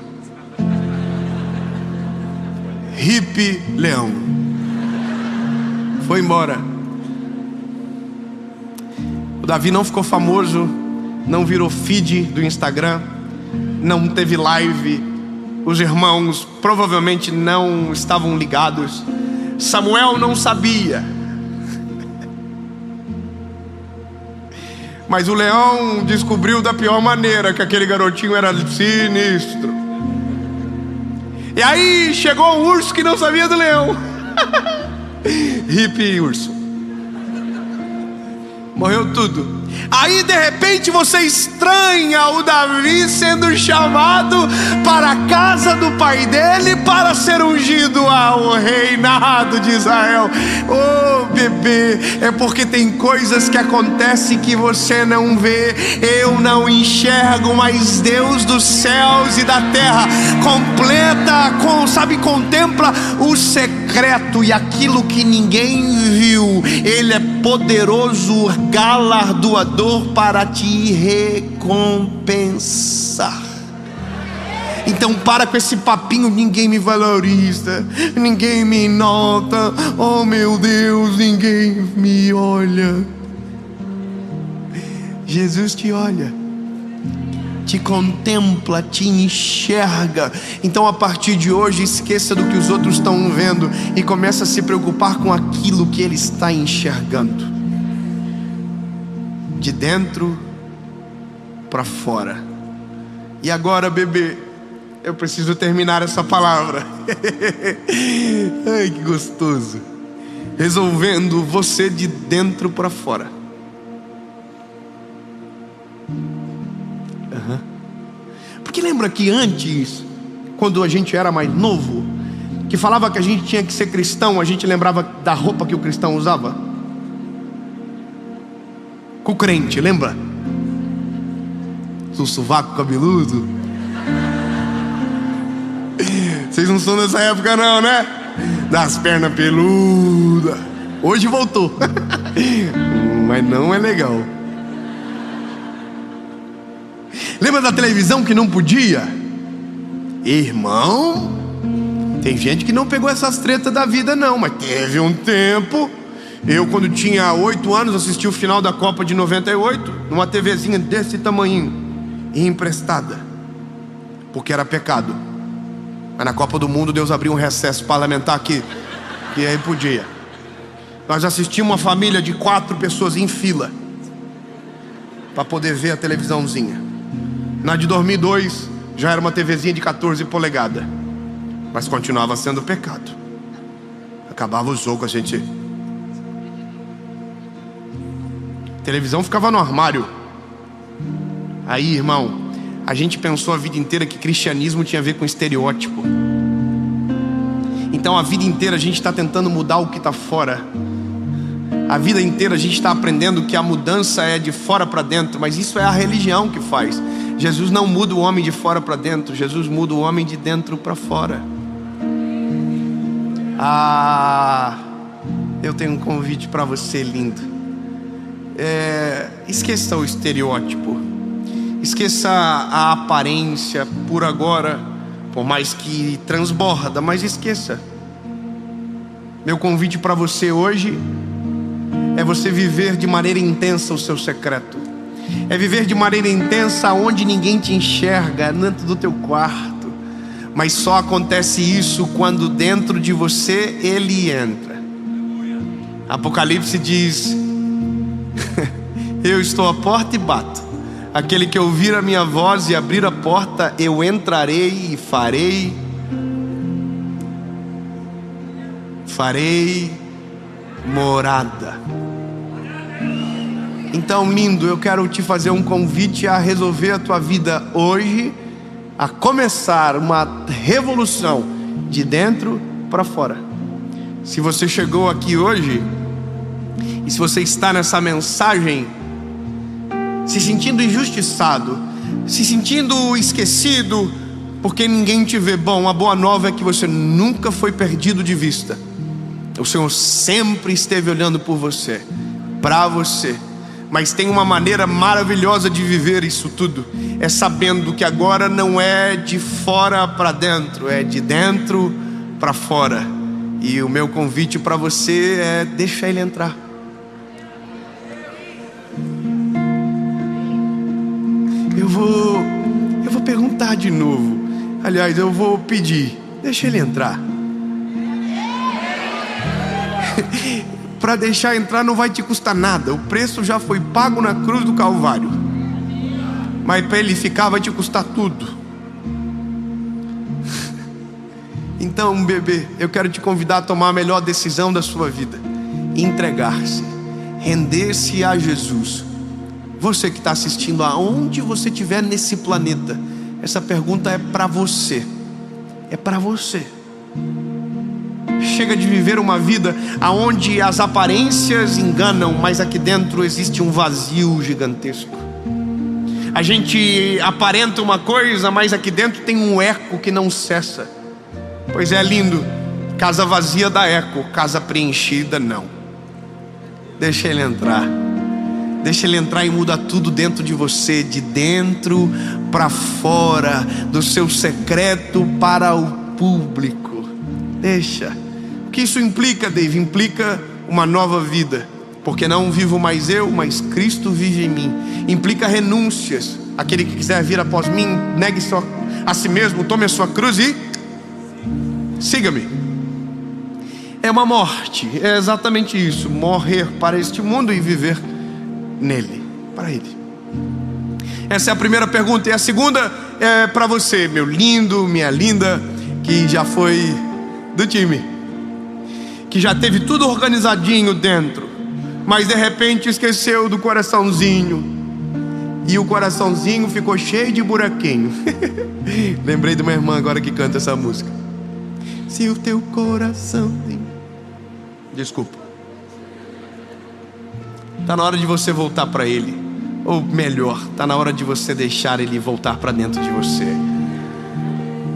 Hippie leão foi embora. O Davi não ficou famoso, não virou feed do Instagram, não teve live. Os irmãos provavelmente não estavam ligados. Samuel não sabia. Mas o leão descobriu da pior maneira que aquele garotinho era sinistro. E aí chegou um urso que não sabia do leão. Hippie urso. Morreu tudo. Aí de repente você estranha o Davi sendo chamado para a casa do pai dele para ser ungido ao reinado de Israel. Oh bebê, é porque tem coisas que acontecem que você não vê. Eu não enxergo, mas Deus dos céus e da terra contempla o secreto e aquilo que ninguém viu. Ele é poderoso, galardoador para te recompensar. Então para com esse papinho: ninguém me valoriza, ninguém me nota, oh meu Deus, ninguém me olha. Jesus te olha, te contempla, te enxerga. Então a partir de hoje esqueça do que os outros estão vendo e comece a se preocupar com aquilo que Ele está enxergando. De dentro para fora. E agora, bebê, eu preciso terminar essa palavra. Ai, que gostoso. Resolvendo você de dentro para fora. Porque lembra que antes, quando a gente era mais novo, que falava que a gente tinha que ser cristão, a gente lembrava da roupa que o cristão usava? Com o crente, lembra? O sovaco cabeludo. Vocês não são dessa época não, né? Das pernas peludas. Hoje voltou. Mas não é legal. Lembra da televisão que não podia? Irmão, tem gente que não pegou essas tretas da vida não, mas teve um tempo. Eu, quando tinha 8 anos, assisti o final da Copa de 98 numa TVzinha desse tamanho, emprestada, porque era pecado. Mas na Copa do Mundo Deus abriu um recesso parlamentar aqui, e aí podia. Nós assistimos uma família de 4 pessoas em fila para poder ver a televisãozinha. Na de 2002 já era uma TVzinha de 14 polegadas, mas continuava sendo pecado. Acabava o jogo, a gente... A televisão ficava no armário. Aí, irmão, a gente pensou a vida inteira que cristianismo tinha a ver com estereótipo. Então a vida inteira a gente está tentando mudar o que está fora. A vida inteira a gente está aprendendo que a mudança é de fora para dentro, mas isso é a religião que faz. Jesus não muda o homem de fora para dentro, Jesus muda o homem de dentro para fora. Eu tenho um convite para você, lindo. esqueça o estereótipo, esqueça a aparência por agora, por mais que transborda, mas esqueça. Meu convite para você hoje é você viver de maneira intensa o seu secreto. É viver de maneira intensa onde ninguém te enxerga, dentro do teu quarto. Mas só acontece isso quando dentro de você Ele entra. Apocalipse diz: eu estou à porta e bato. Aquele que ouvir a minha voz e abrir a porta, eu entrarei e farei morada. Então, lindo, eu quero te fazer um convite a resolver a tua vida hoje, a começar uma revolução de dentro para fora. Se você chegou aqui hoje e se você está nessa mensagem se sentindo injustiçado, se sentindo esquecido porque ninguém te vê, bom, a boa nova é que você nunca foi perdido de vista. O Senhor sempre esteve olhando por você, para você. Mas tem uma maneira maravilhosa de viver isso tudo, é sabendo que agora não é de fora para dentro, é de dentro para fora. E o meu convite para você é: deixa Ele entrar. Eu vou perguntar de novo. Aliás, eu vou pedir: deixa Ele entrar. Para deixar entrar não vai te custar nada. O preço já foi pago na cruz do Calvário. Mas para Ele ficar vai te custar tudo. Então, bebê, eu quero te convidar a tomar a melhor decisão da sua vida: entregar-se, render-se a Jesus. Você que está assistindo, aonde você estiver nesse planeta, essa pergunta é para você. É para você. Chega de viver uma vida onde as aparências enganam, mas aqui dentro existe um vazio gigantesco. A gente aparenta uma coisa, mas aqui dentro tem um eco que não cessa. Pois é, lindo, casa vazia dá eco, casa preenchida não. Deixa Ele entrar. Deixa Ele entrar e muda tudo dentro de você, de dentro para fora, do seu secreto para o público. Deixa. O que isso implica, Dave? Implica uma nova vida, porque não vivo mais eu, mas Cristo vive em mim. Implica renúncias. Aquele que quiser vir após mim, negue a si mesmo, tome a sua cruz e siga-me. É uma morte, é exatamente isso: morrer para este mundo e viver nele, para Ele. Essa é a primeira pergunta. E a segunda é para você, meu lindo, minha linda, que já foi do time, que já teve tudo organizadinho dentro, mas de repente esqueceu do coraçãozinho, e o coraçãozinho ficou cheio de buraquinho. Lembrei de uma irmã agora que canta essa música. Se o teu coraçãozinho... Desculpa. Está na hora de você voltar para Ele. Ou melhor, está na hora de você deixar Ele voltar para dentro de você,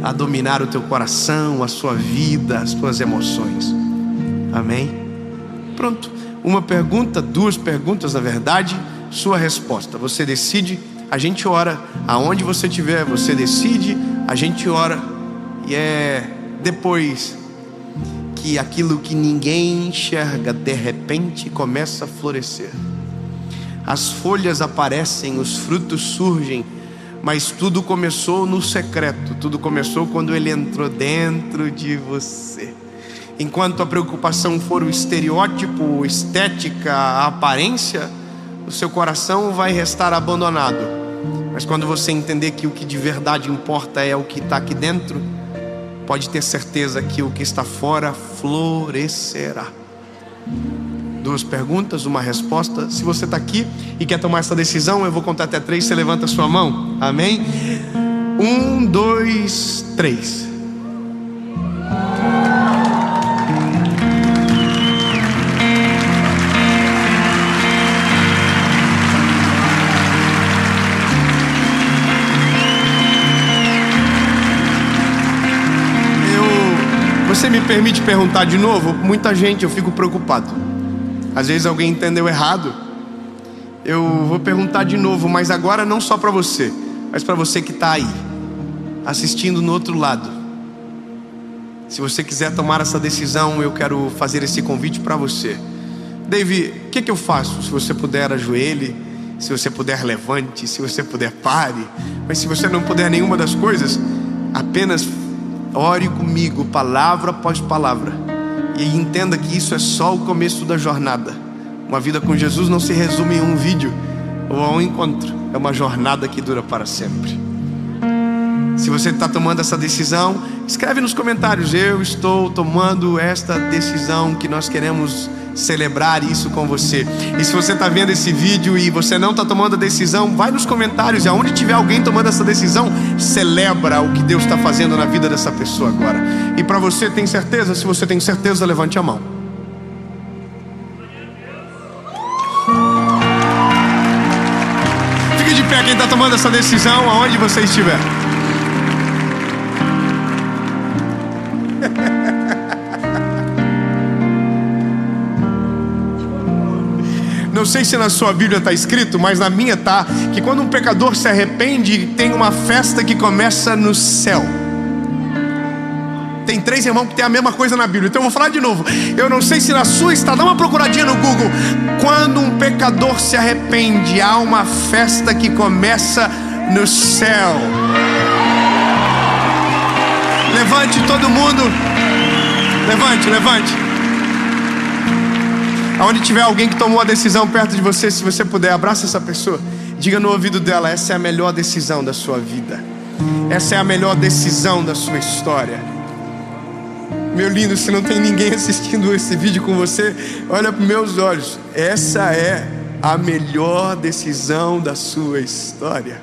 a dominar o teu coração, a sua vida, as tuas emoções. Amém? Pronto. Uma pergunta, duas perguntas na verdade, sua resposta. Você decide, a gente ora. Aonde você estiver, você decide, a gente ora. E é depois que aquilo que ninguém enxerga de repente começa a florescer. As folhas aparecem, os frutos surgem, mas tudo começou no secreto. Tudo começou quando Ele entrou dentro de você. Enquanto a preocupação for o estereótipo, estética, a aparência, o seu coração vai restar abandonado. Mas quando você entender que o que de verdade importa é o que está aqui dentro, pode ter certeza que o que está fora florescerá. Duas perguntas, uma resposta. Se você está aqui e quer tomar essa decisão, eu vou contar até 3, você levanta a sua mão. Amém? 1, 2, 3. Você me permite perguntar de novo? Muita gente, eu fico preocupado. Às vezes alguém entendeu errado. eu vou perguntar de novo, mas agora não só para você, mas para você que está aí, assistindo no outro lado. Se você quiser tomar essa decisão, eu quero fazer esse convite para você. David, o que eu faço? Se você puder, ajoelhe. Se você puder, levante. Se você puder, pare. Mas se você não puder nenhuma das coisas, apenas ore comigo, palavra após palavra. E entenda que isso é só o começo da jornada. Uma vida com Jesus não se resume em um vídeo ou a um encontro. É uma jornada que dura para sempre. Se você está tomando essa decisão, escreve nos comentários: eu estou tomando esta decisão, que nós queremos celebrar isso com você. E se você está vendo esse vídeo e você não está tomando a decisão, vai nos comentários, e aonde tiver alguém tomando essa decisão, celebra o que Deus está fazendo na vida dessa pessoa agora. E para você, tem certeza? Se você tem certeza, levante a mão. Fique de pé quem está tomando essa decisão, aonde você estiver. Não sei se na sua Bíblia está escrito, mas na minha está, que quando um pecador se arrepende, tem uma festa que começa no céu. Tem 3 irmãos que tem a mesma coisa na Bíblia, então eu vou falar de novo. Eu não sei se na sua está, dá uma procuradinha no Google. Quando um pecador se arrepende, há uma festa que começa no céu. Levante todo mundo. Levante. Aonde tiver alguém que tomou a decisão perto de você, se você puder, abraça essa pessoa. Diga no ouvido dela: essa é a melhor decisão da sua vida. Essa é a melhor decisão da sua história. Meu lindo, se não tem ninguém assistindo esse vídeo com você, olha para meus olhos. Essa é a melhor decisão da sua história.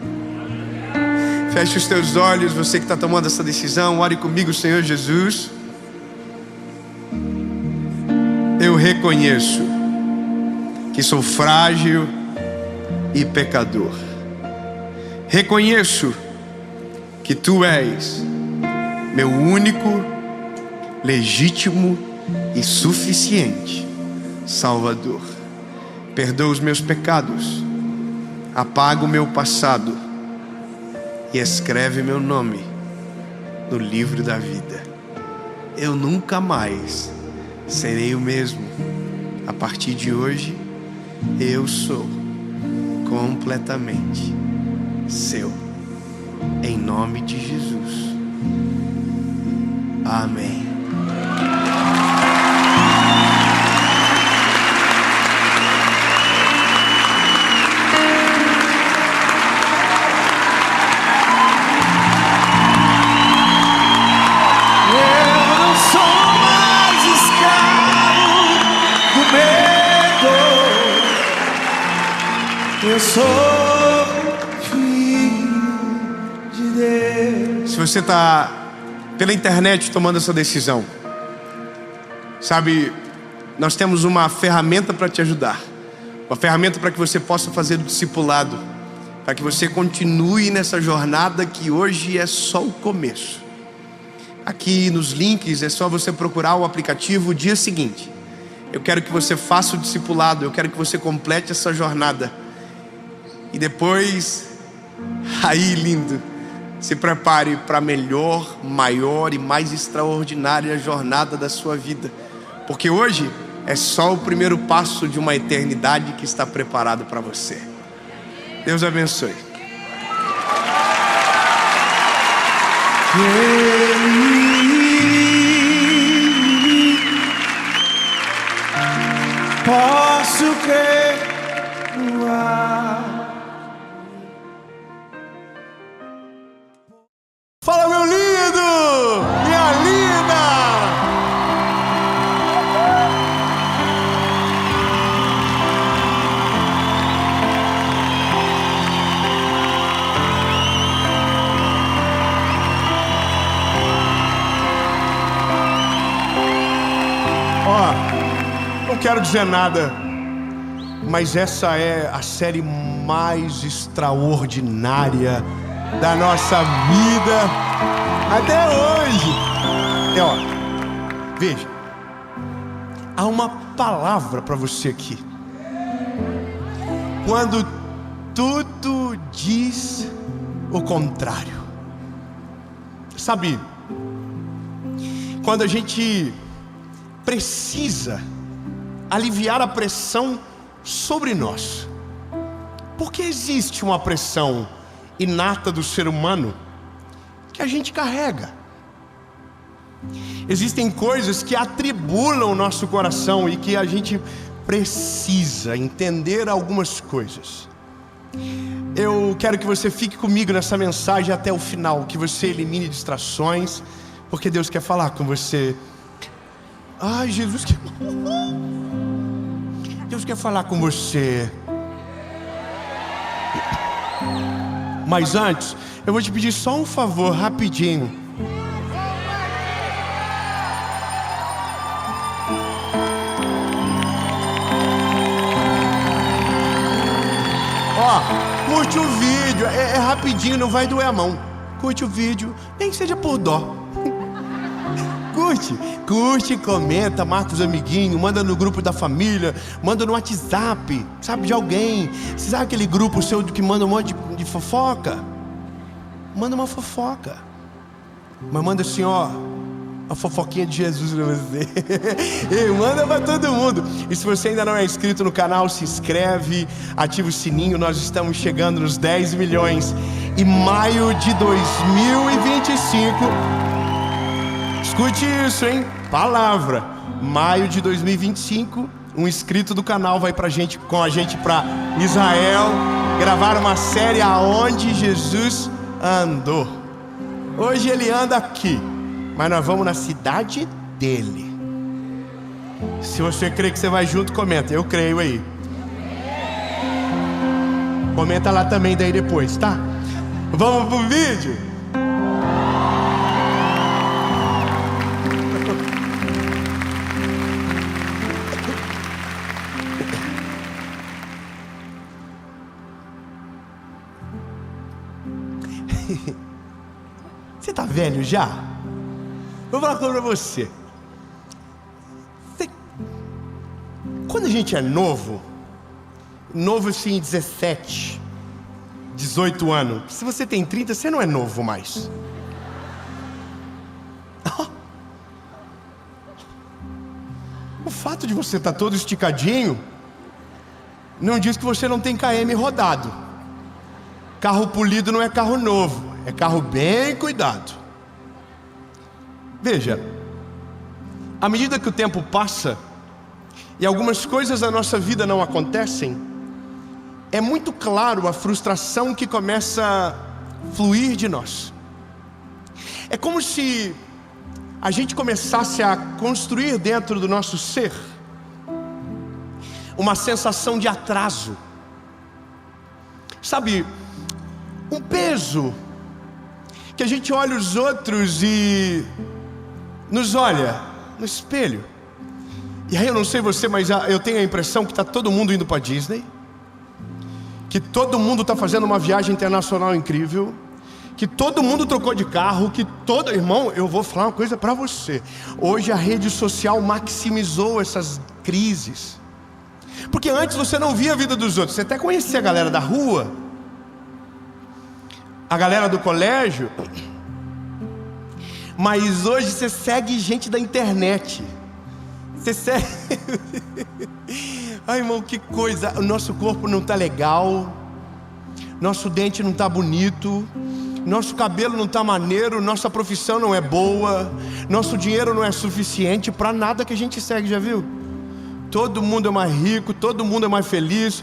Feche os teus olhos, você que está tomando essa decisão. Ore comigo. Senhor Jesus, eu reconheço que sou frágil e pecador. Reconheço que Tu és meu único, legítimo e suficiente Salvador. Perdoa os meus pecados, apaga o meu passado e escreve meu nome no livro da vida. Eu nunca mais serei o mesmo. A partir de hoje, eu sou completamente seu. Em nome de Jesus. Amém. Eu sou filho de Deus. Se você está pela internet tomando essa decisão, sabe, nós temos uma ferramenta para te ajudar. Uma ferramenta para que você possa fazer o discipulado, para que você continue nessa jornada que hoje é só o começo. Aqui nos links é só você procurar o aplicativo Dia Seguinte. Eu quero que você faça o discipulado, eu quero que você complete essa jornada. E depois, aí lindo, se prepare para a melhor, maior e mais extraordinária jornada da sua vida. Porque hoje é só o primeiro passo de uma eternidade que está preparada para você. Deus abençoe. Posso crer no ar. Fala, meu lindo! Minha linda! Ó, não quero dizer nada, mas essa é a série mais extraordinária da nossa vida até hoje. E ó, veja, há uma palavra para você aqui. quando tudo diz o contrário. Sabe, quando a gente precisa aliviar a pressão sobre nós, porque existe uma pressão inata do ser humano que a gente carrega. Existem coisas que atribulam o nosso coração e que a gente precisa entender algumas coisas. Eu quero que você fique comigo nessa mensagem até o final, que você elimine distrações, porque Deus quer falar com você. Ai, Jesus quer... Deus quer falar com você. Mas antes, eu vou te pedir só um favor, rapidinho. Ó, curte o vídeo, é rapidinho, não vai doer a mão. Curte o vídeo, nem que seja por dó. Curte, comenta, marca os amiguinhos, manda no grupo da família, manda no WhatsApp, sabe, de alguém. Você sabe aquele grupo seu que manda um monte de fofoca? Manda uma fofoca. Mas manda assim, ó, a fofoquinha de Jesus pra você. E manda pra todo mundo. E se você ainda não é inscrito no canal, se inscreve, ativa o sininho. Nós estamos chegando nos 10 milhões. E maio de 2025... Escute isso, hein? Palavra. Maio de 2025, um inscrito do canal vai com a gente para Israel, gravar uma série aonde Jesus andou. Hoje ele anda aqui, mas nós vamos na cidade dele. Se você crê que você vai junto, comenta. Eu creio aí. Comenta lá também daí depois, tá? Vamos pro vídeo? Você tá velho já? Vou falar uma coisa pra você. Quando a gente é novo assim, 17, 18 anos. Se você tem 30, você não é novo mais. O fato de você estar todo esticadinho não diz que você não tem KM rodado. Carro polido não é carro novo, é carro bem cuidado. Veja, à medida que o tempo passa e algumas coisas da nossa vida não acontecem, é muito claro a frustração que começa a fluir de nós. É como se a gente começasse a construir dentro do nosso ser uma sensação de atraso. Sabe, um peso que a gente olha os outros e nos olha no espelho. E aí eu não sei você, mas eu tenho a impressão que está todo mundo indo para Disney, que todo mundo está fazendo uma viagem internacional incrível, que todo mundo trocou de carro, Irmão, eu vou falar uma coisa para você. Hoje a rede social maximizou essas crises. Porque antes você não via a vida dos outros, você até conhecia a galera da rua, a galera do colégio, mas hoje você segue gente da internet. Você segue... Ai, irmão, que coisa. O nosso corpo não está legal, nosso dente não está bonito, nosso cabelo não está maneiro, nossa profissão não é boa, nosso dinheiro não é suficiente para nada que a gente segue, já viu? Todo mundo é mais rico, todo mundo é mais feliz,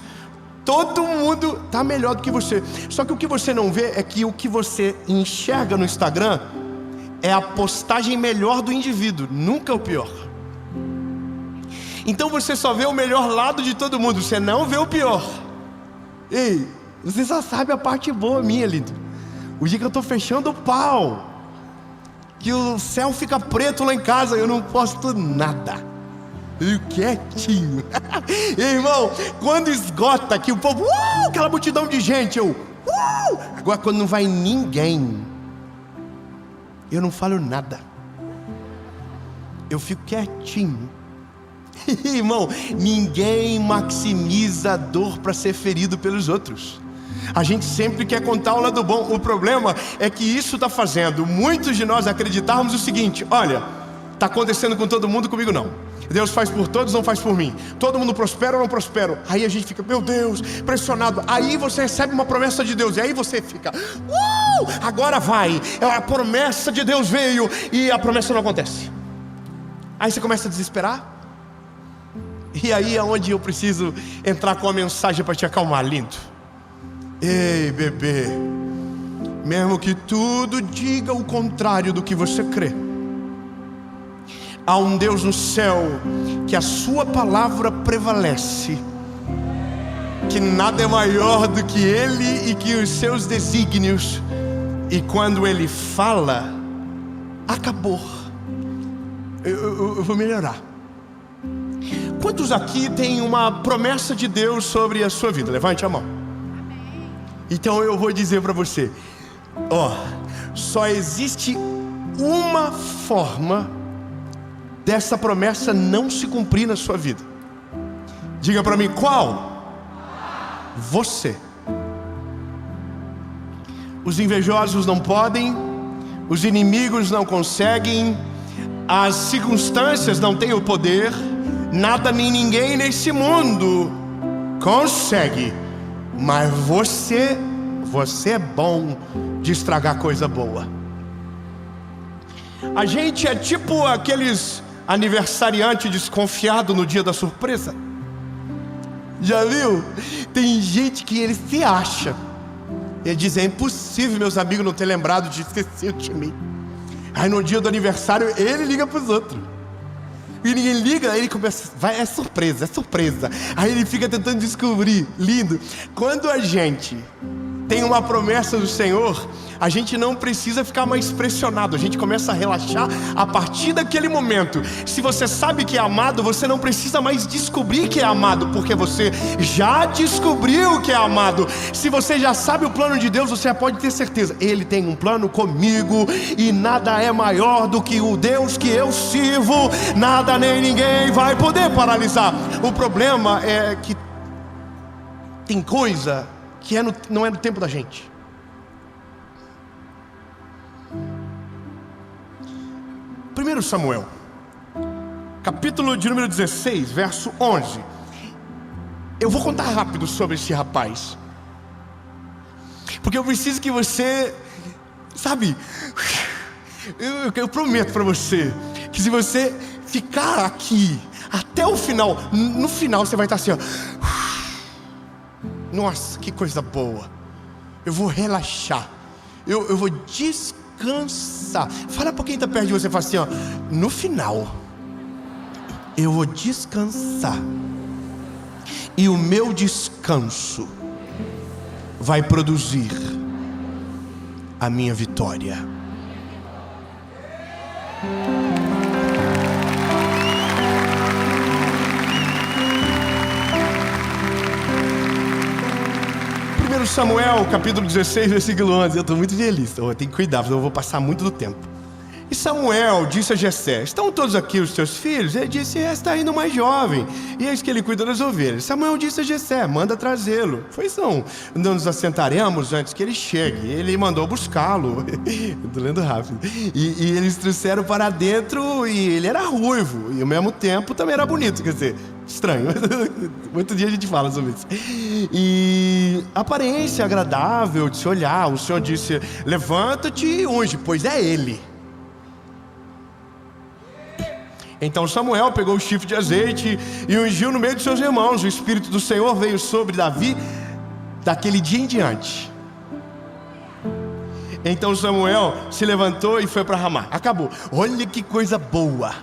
todo mundo está melhor do que você. Só que o que você não vê é que o que você enxerga no Instagram é a postagem melhor do indivíduo, nunca o pior. Então você só vê o melhor lado de todo mundo, você não vê o pior. Ei, você só sabe a parte boa minha, lindo. O dia que eu estou fechando o pau, que o céu fica preto lá em casa, eu não posto nada. Eu quietinho. Irmão, quando esgota que o povo, aquela multidão de gente, agora quando não vai ninguém, eu não falo nada. Eu fico quietinho. Irmão, ninguém maximiza a dor para ser ferido pelos outros. A gente sempre quer contar o lado bom. O problema é que isso está fazendo muitos de nós acreditarmos o seguinte: olha, está acontecendo com todo mundo, comigo não. Deus faz por todos, não faz por mim. Todo mundo prospera ou não prospera. Aí a gente fica, meu Deus, pressionado. Aí você recebe uma promessa de Deus, e aí você fica, agora vai. A promessa de Deus veio e a promessa não acontece. Aí você começa a desesperar. E aí é onde eu preciso entrar com a mensagem para te acalmar, lindo. Ei, bebê, mesmo que tudo diga o contrário do que você crê, há um Deus no céu que a sua palavra prevalece, que nada é maior do que Ele e que os seus desígnios. E quando Ele fala, acabou. Eu vou melhorar. Quantos aqui têm uma promessa de Deus sobre a sua vida? Levante a mão. Então eu vou dizer para você, só existe uma forma dessa promessa não se cumprir na sua vida. Diga para mim, qual? Você. Os invejosos não podem, os inimigos não conseguem, as circunstâncias não têm o poder, nada nem ninguém nesse mundo consegue. Mas você é bom de estragar coisa boa. A gente é tipo aqueles aniversariante desconfiado no dia da surpresa. Já viu? Tem gente que ele se acha. Ele diz, é impossível meus amigos não ter lembrado de esquecer de mim. Aí no dia do aniversário ele liga para os outros. E ninguém liga, aí ele começa, é surpresa. Aí ele fica tentando descobrir. Lindo. Quando a gente tem uma promessa do Senhor, a gente não precisa ficar mais pressionado. A gente começa a relaxar a partir daquele momento. Se você sabe que é amado, você não precisa mais descobrir que é amado, porque você já descobriu que é amado. Se você já sabe o plano de Deus, você pode ter certeza, Ele tem um plano comigo, e nada é maior do que o Deus que eu sirvo. Nada nem ninguém vai poder paralisar. O problema é que tem coisa que não é no tempo da gente. Primeiro Samuel, capítulo de número 16, verso 11. Eu vou contar rápido sobre esse rapaz, porque eu preciso que você, sabe, eu prometo para você, que se você ficar aqui até o final, no final você vai estar assim, nossa, que coisa boa. Eu vou relaxar, eu vou descansar. Fala pra quem está perto de você, fala assim, no final eu vou descansar, e o meu descanso vai produzir a minha vitória. Samuel, capítulo 16, versículo 11. Eu estou muito feliz, eu tenho que cuidar, senão eu vou passar muito do tempo. E Samuel disse a Jessé, estão todos aqui os teus filhos? Ele disse, está indo mais jovem, e eis que ele cuida das ovelhas. Samuel disse a Jessé, manda trazê-lo. Pois não nos assentaremos antes que ele chegue. Ele mandou buscá-lo. Estou lendo rápido. E eles trouxeram para dentro, e ele era ruivo, e ao mesmo tempo também era bonito. Quer dizer, estranho. Muito dia a gente fala sobre isso. E aparência agradável de se olhar. O Senhor disse, levanta-te e unge, pois é ele. Então Samuel pegou o chifre de azeite e ungiu no meio de seus irmãos. O Espírito do Senhor veio sobre Davi daquele dia em diante. Então Samuel se levantou e foi para Ramá. Acabou. Olha que coisa boa.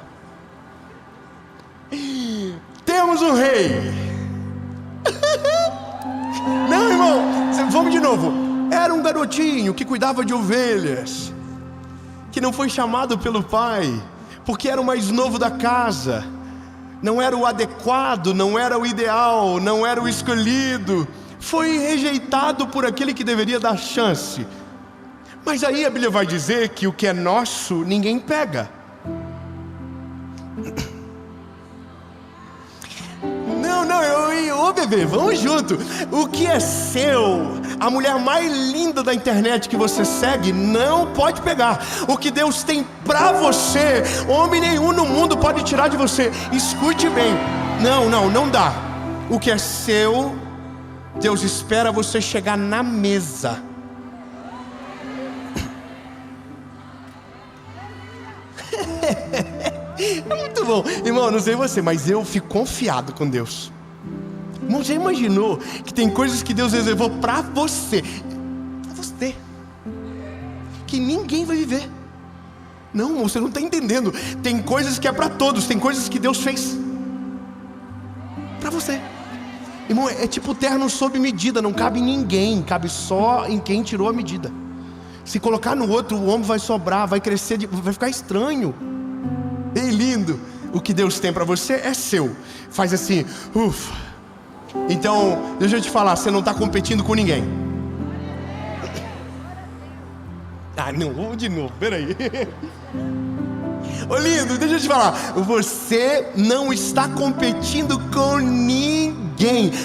Temos um rei. Não, irmão, vamos de novo. Era um garotinho que cuidava de ovelhas, que não foi chamado pelo pai, porque era o mais novo da casa. Não era o adequado, não era o ideal, não era o escolhido. Foi rejeitado por aquele que deveria dar chance. Mas aí a Bíblia vai dizer que o que é nosso, ninguém pega. Ô bebê, vamos junto. O que é seu, a mulher mais linda da internet que você segue, não pode pegar. O que Deus tem pra você, homem nenhum no mundo pode tirar de você. Escute bem. Não dá. O que é seu, Deus espera você chegar na mesa. Muito bom. Irmão, não sei você, mas eu fico confiado com Deus. Irmão, já imaginou que tem coisas que Deus reservou pra você? Pra você. Que ninguém vai viver. Não, você não está entendendo. Tem coisas que é pra todos. Tem coisas que Deus fez pra você. Irmão, é tipo terno sob medida. Não cabe em ninguém. Cabe só em quem tirou a medida. Se colocar no outro, o homem vai sobrar, vai crescer, vai ficar estranho. Ei, lindo. O que Deus tem pra você é seu. Faz assim, ufa. Então, deixa eu te falar, você não está competindo com ninguém. Não, vamos de novo, peraí. Ô lindo, deixa eu te falar, você não está competindo com ninguém.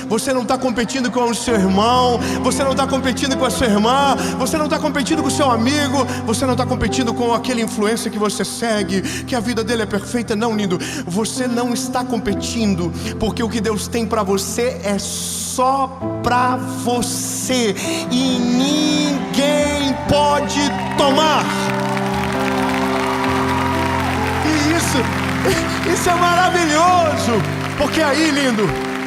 Você não está competindo com o seu irmão. Você não está competindo com a sua irmã. Você não está competindo com o seu amigo. Você não está competindo com aquele influencer que você segue, que a vida dele é perfeita. Não, lindo, você não está competindo, porque o que Deus tem para você é só para você, e ninguém pode tomar. Isso é maravilhoso, porque aí, lindo,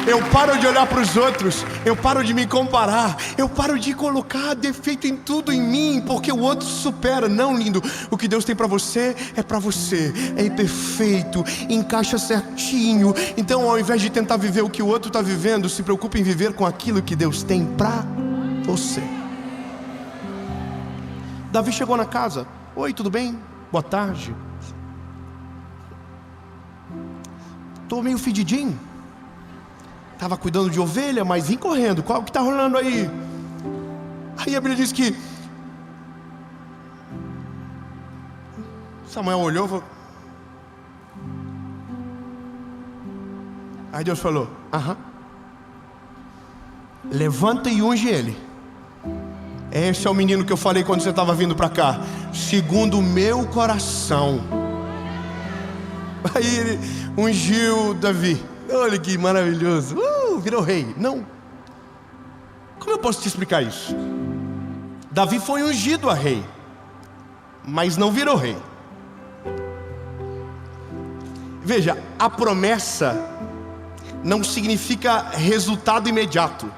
eu paro de olhar para os outros, eu paro de me comparar, eu paro de colocar defeito em tudo em mim, porque o outro supera. Não, lindo, o que Deus tem para você, é perfeito, encaixa certinho. Então, ao invés de tentar viver o que o outro está vivendo, se preocupe em viver com aquilo que Deus tem para você. Davi chegou na casa. Oi, tudo bem? Boa tarde. Tô meio fedidinho. Tava cuidando de ovelha, mas vim correndo. Qual que tá rolando aí? Aí a Bíblia diz que Samuel olhou e falou... Aí Deus falou: levanta e unge ele. Esse é o menino que eu falei quando você estava vindo para cá, segundo o meu coração. Aí ele ungiu Davi. Olha que maravilhoso. Virou rei. Não. Como eu posso te explicar isso? Davi foi ungido a rei, mas não virou rei. Veja, a promessa não significa resultado imediato.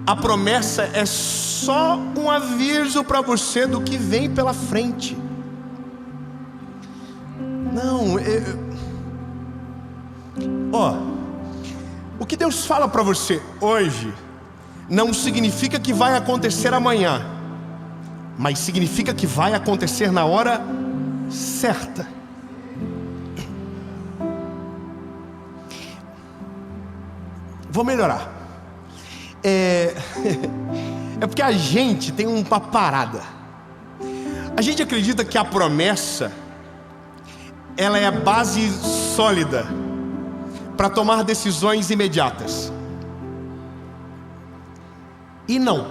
A promessa é só um aviso para você do que vem pela frente. Não, o que Deus fala para você hoje não significa que vai acontecer amanhã, mas significa que vai acontecer na hora certa. Vou melhorar. É porque a gente tem uma parada. A gente acredita que a promessa, ela é a base sólida para tomar decisões imediatas. E não.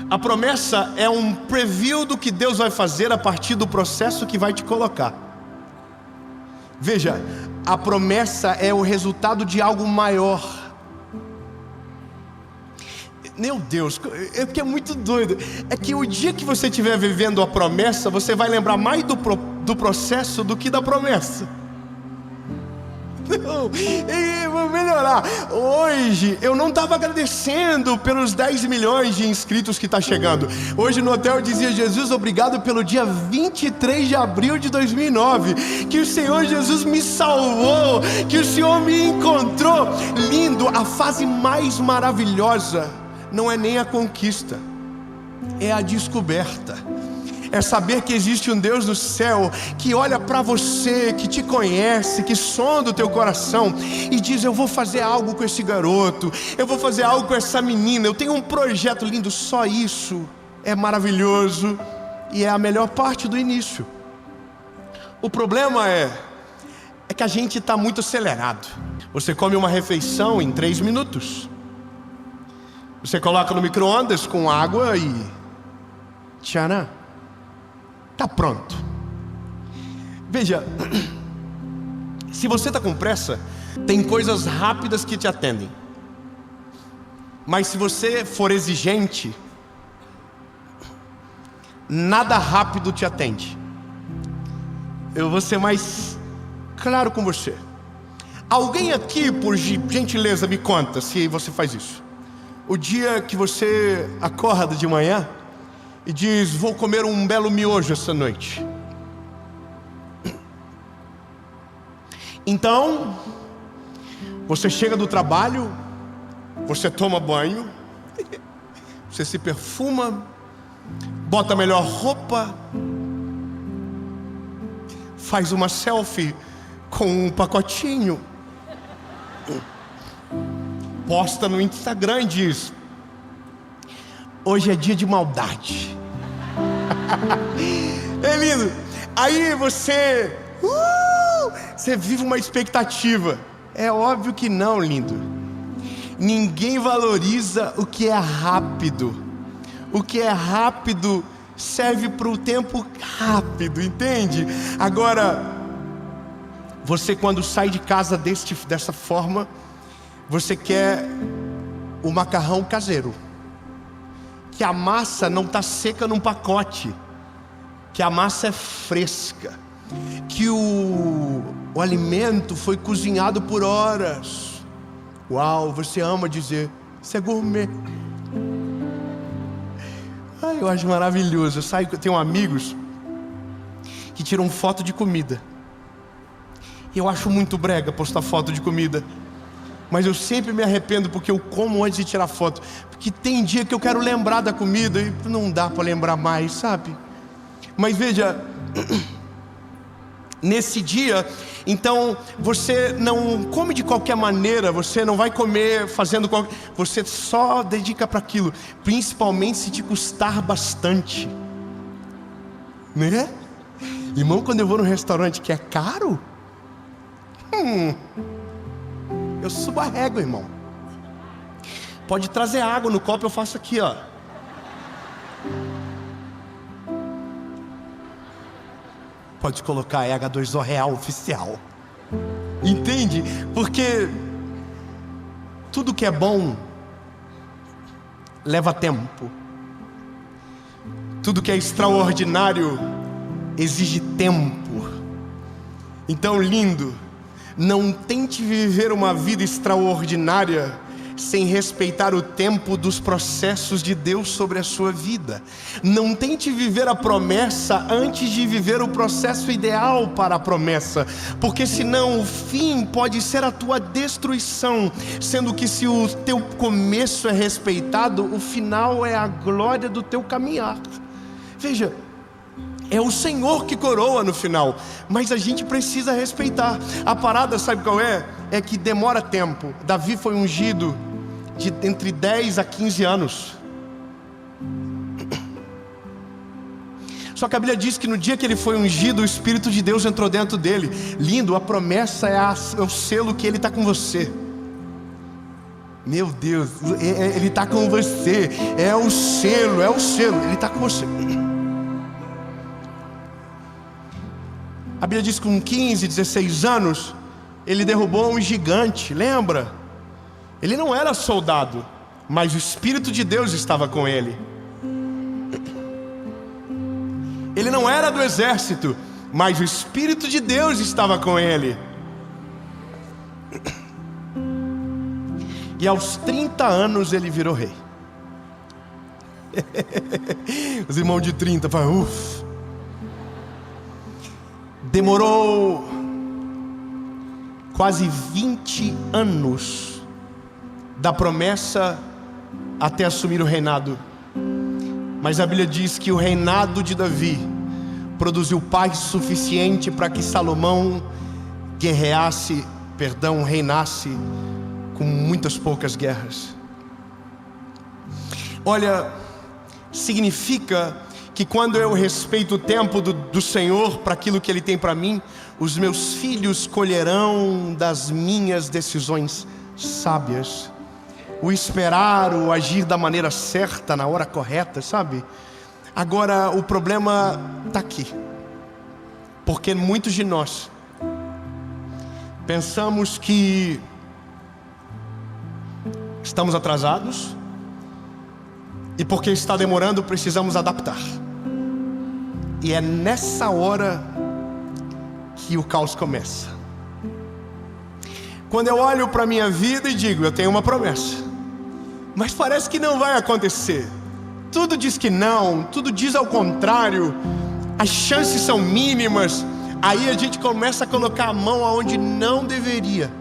A promessa é um preview do que Deus vai fazer a partir do processo que vai te colocar. Veja, a promessa é o resultado de algo maior. Meu Deus, é porque é muito doido. É que o dia que você estiver vivendo a promessa, você vai lembrar mais do processo do que da promessa. Não, vou melhorar. Hoje eu não estava agradecendo pelos 10 milhões de inscritos que está chegando. Hoje no hotel eu dizia: Jesus, obrigado pelo dia 23 de abril de 2009, que o Senhor Jesus me salvou, que o Senhor me encontrou. Lindo, a fase mais maravilhosa não é nem a conquista, é a descoberta. É saber que existe um Deus no céu que olha para você, que te conhece, que sonda o teu coração e diz: eu vou fazer algo com esse garoto, eu vou fazer algo com essa menina, eu tenho um projeto lindo. Só isso é maravilhoso e é a melhor parte do início. O problema é que a gente está muito acelerado. Você come uma refeição em 3 minutos. Você coloca no micro-ondas com água e tcharam, está pronto. Veja, se você está com pressa, tem coisas rápidas que te atendem. Mas se você for exigente, nada rápido te atende. Eu vou ser mais claro com você. Alguém aqui, por gentileza, me conta se você faz isso. O dia que você acorda de manhã e diz: vou comer um belo miojo essa noite. Então, você chega do trabalho, você toma banho, você se perfuma, bota a melhor roupa, faz uma selfie com um pacotinho, posta no Instagram e diz: hoje é dia de maldade. É lindo. Aí você vive uma expectativa. É óbvio que não, lindo. Ninguém valoriza o que é rápido. O que é rápido serve para o tempo rápido, entende? Agora, você quando sai de casa dessa forma, você quer o macarrão caseiro, que a massa não está seca num pacote, que a massa é fresca, que o alimento foi cozinhado por horas. Uau, você ama dizer, isso é gourmet. Ai, eu acho maravilhoso. Eu tenho amigos que tiram foto de comida. Eu acho muito brega postar foto de comida, mas eu sempre me arrependo porque eu como antes de tirar foto. Porque tem dia que eu quero lembrar da comida e não dá para lembrar mais, sabe? Mas veja, nesse dia, então você não come de qualquer maneira. Você não vai comer fazendo qualquer... Você só dedica para aquilo, principalmente se te custar bastante, né? Irmão, quando eu vou num restaurante que é caro, eu subo a régua, irmão. Pode trazer água no copo, eu faço aqui, ó. Pode colocar H2O real oficial. Entende? Porque tudo que é bom leva tempo. Tudo que é extraordinário exige tempo. Então, lindo, não tente viver uma vida extraordinária sem respeitar o tempo dos processos de Deus sobre a sua vida. Não tente viver a promessa antes de viver o processo ideal para a promessa, porque senão o fim pode ser a tua destruição, sendo que se o teu começo é respeitado, o final é a glória do teu caminhar. Veja, é o Senhor que coroa no final, mas a gente precisa respeitar. A parada, sabe qual é? É que demora tempo. Davi foi ungido de entre 10 a 15 anos. Só que a Bíblia diz que no dia que ele foi ungido, o Espírito de Deus entrou dentro dele. Lindo, a promessa é o selo que ele está com você. Meu Deus, ele está com você. É o selo, ele está com você. A Bíblia diz que com 15, 16 anos, ele derrubou um gigante, lembra? Ele não era soldado, mas o Espírito de Deus estava com ele. Ele não era do exército, mas o Espírito de Deus estava com ele. E aos 30 anos ele virou rei. Os irmãos de 30 falam, uff. Demorou quase 20 anos da promessa até assumir o reinado. Mas a Bíblia diz que o reinado de Davi produziu paz suficiente para que Salomão reinasse com muitas poucas guerras. Olha, significa que quando eu respeito o tempo do Senhor para aquilo que Ele tem para mim, os meus filhos colherão das minhas decisões sábias. O esperar, o agir da maneira certa, na hora correta, sabe? Agora o problema está aqui, porque muitos de nós pensamos que estamos atrasados, e porque está demorando precisamos adaptar. E é nessa hora que o caos começa. Quando eu olho para a minha vida e digo, eu tenho uma promessa, mas parece que não vai acontecer. Tudo diz que não, tudo diz ao contrário, as chances são mínimas. Aí a gente começa a colocar a mão aonde não deveria.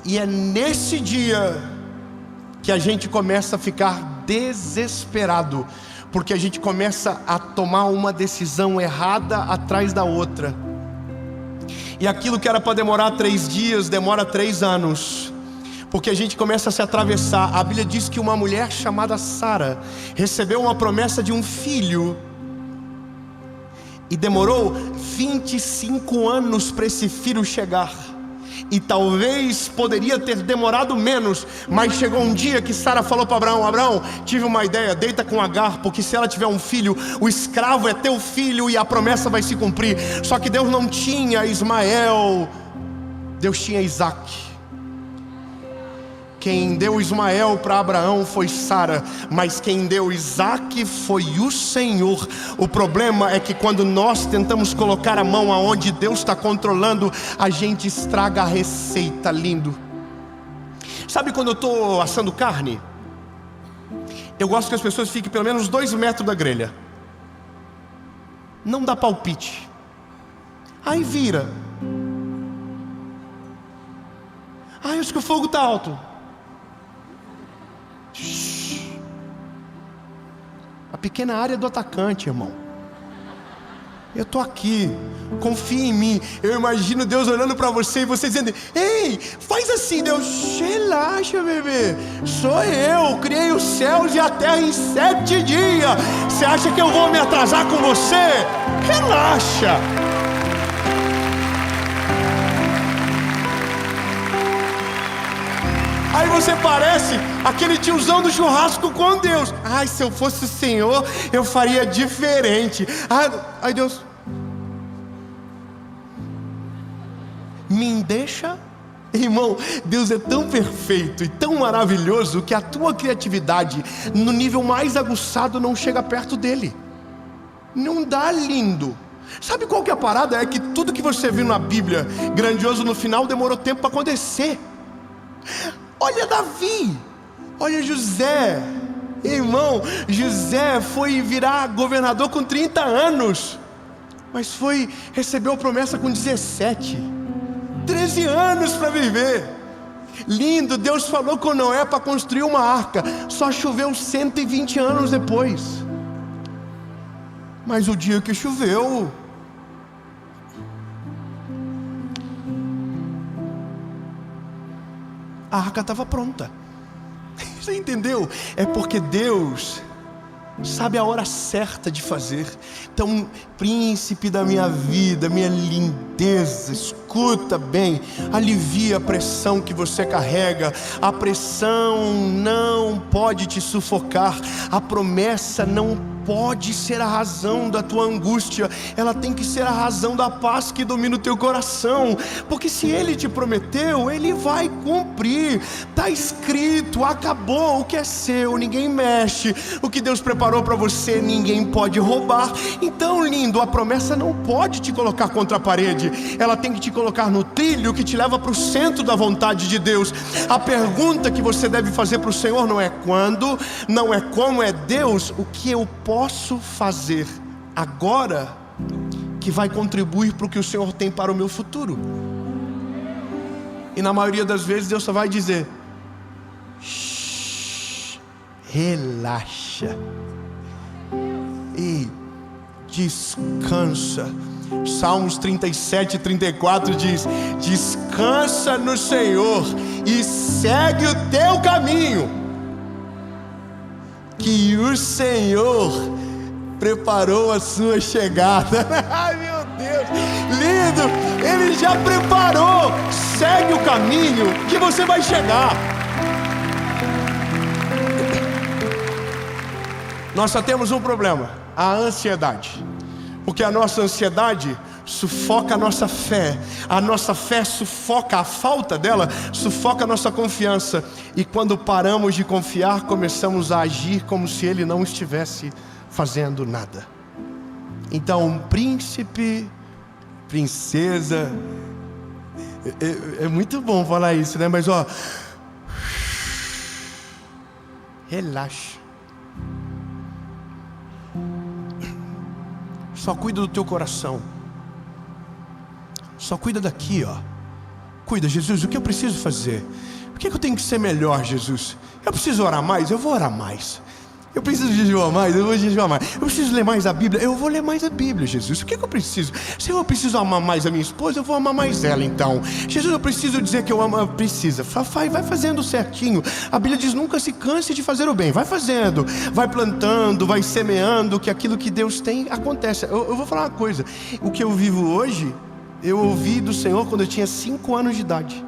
E é nesse dia que a gente começa a ficar desesperado, porque a gente começa a tomar uma decisão errada atrás da outra. E aquilo que era para demorar 3 dias, demora 3 anos. Porque a gente começa a se atravessar. A Bíblia diz que uma mulher chamada Sara recebeu uma promessa de um filho, e demorou 25 anos para esse filho chegar. E talvez poderia ter demorado menos, mas chegou um dia que Sara falou para Abraão: Abraão, tive uma ideia, deita com Agar, porque se ela tiver um filho, o escravo é teu filho e a promessa vai se cumprir. Só que Deus não tinha Ismael, Deus tinha Isaac. Quem deu Ismael para Abraão foi Sara, mas quem deu Isaac foi o Senhor. O problema é que quando nós tentamos colocar a mão aonde Deus está controlando, a gente estraga a receita, lindo. Sabe quando eu estou assando carne? Eu gosto que as pessoas fiquem pelo menos 2 metros da grelha. Não dá palpite. Aí vira. Ai, acho que o fogo está alto. A pequena área do atacante, irmão. Eu tô aqui, confia em mim. Eu imagino Deus olhando para você e você dizendo: ei, faz assim. Deus: relaxa, bebê, sou eu, criei os céus e a terra em 7 dias. Você acha que eu vou me atrasar com você? Relaxa. Aí você parece aquele tiozão do churrasco com Deus. Ai, se eu fosse o Senhor, eu faria diferente. Ai, Deus, me deixa. Irmão, Deus é tão perfeito e tão maravilhoso que a tua criatividade, no nível mais aguçado, não chega perto dele. Não dá, lindo. Sabe qual que é a parada? É que tudo que você viu na Bíblia grandioso no final demorou tempo para acontecer. Olha Davi, olha José. Irmão, José foi virar governador com 30 anos, mas recebeu a promessa com 17. 13 anos para viver. Lindo, Deus falou com Noé para construir uma arca. Só choveu 120 anos depois. Mas o dia que choveu, a arca estava pronta. Você entendeu? É porque Deus sabe a hora certa de fazer. Então, príncipe da minha vida, minha lindeza, escuta bem, alivia a pressão que você carrega. A pressão não pode te sufocar. A promessa não pode ser a razão da tua angústia. Ela tem que ser a razão da paz que domina o teu coração. Porque se Ele te prometeu, Ele vai cumprir. Está escrito, acabou. O que é seu, ninguém mexe. O que Deus preparou para você, ninguém pode roubar. Então, lindo, a promessa não pode te colocar contra a parede. Ela tem que te colocar no trilho que te leva para o centro da vontade de Deus. A pergunta que você deve fazer para o Senhor não é quando, não é como, é: Deus, o que eu posso fazer agora que vai contribuir para o que o Senhor tem para o meu futuro? E na maioria das vezes Deus só vai dizer: shh, relaxa e descansa. Salmos 37, 34 diz: descansa no Senhor e segue o teu caminho, que o Senhor preparou a sua chegada. Ai, meu Deus, lindo! Ele já preparou. Segue o caminho que você vai chegar. Nós só temos um problema: a ansiedade. Porque a nossa ansiedade sufoca a nossa fé sufoca, a falta dela sufoca a nossa confiança. E quando paramos de confiar, começamos a agir como se Ele não estivesse fazendo nada. Então, príncipe, princesa, é muito bom falar isso, né? Mas ó, relaxa. Só cuida do teu coração. Só cuida daqui, ó. Cuida, Jesus, o que eu preciso fazer? Por que eu tenho que ser melhor, Jesus? Eu preciso orar mais? Eu vou orar mais. Eu preciso jejuar mais? Eu vou jejuar mais. Eu preciso ler mais a Bíblia? Eu vou ler mais a Bíblia, Jesus. O que eu preciso? Se eu preciso amar mais a minha esposa, eu vou amar mais ela, então. Jesus, eu preciso dizer que eu amo. Precisa. Vai fazendo certinho. A Bíblia diz: nunca se canse de fazer o bem. Vai fazendo, vai plantando, vai semeando, que aquilo que Deus tem acontece. Eu vou falar uma coisa: o que eu vivo hoje, eu ouvi do Senhor quando eu tinha 5 anos de idade.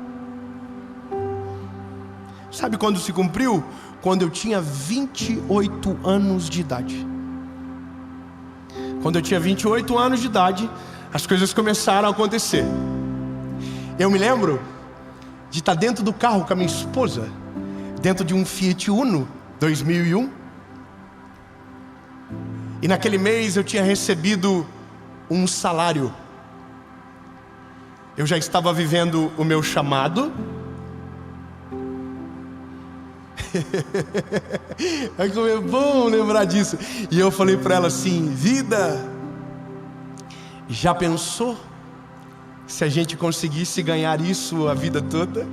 Sabe quando se cumpriu? Quando eu tinha 28 anos de idade. Quando eu tinha 28 anos de idade, as coisas começaram a acontecer. Eu me lembro de estar dentro do carro com a minha esposa, dentro de um Fiat Uno 2001. E naquele mês eu tinha recebido um salário. Eu já estava vivendo o meu chamado. É bom lembrar disso. E eu falei para ela assim: vida, já pensou se a gente conseguisse ganhar isso a vida toda?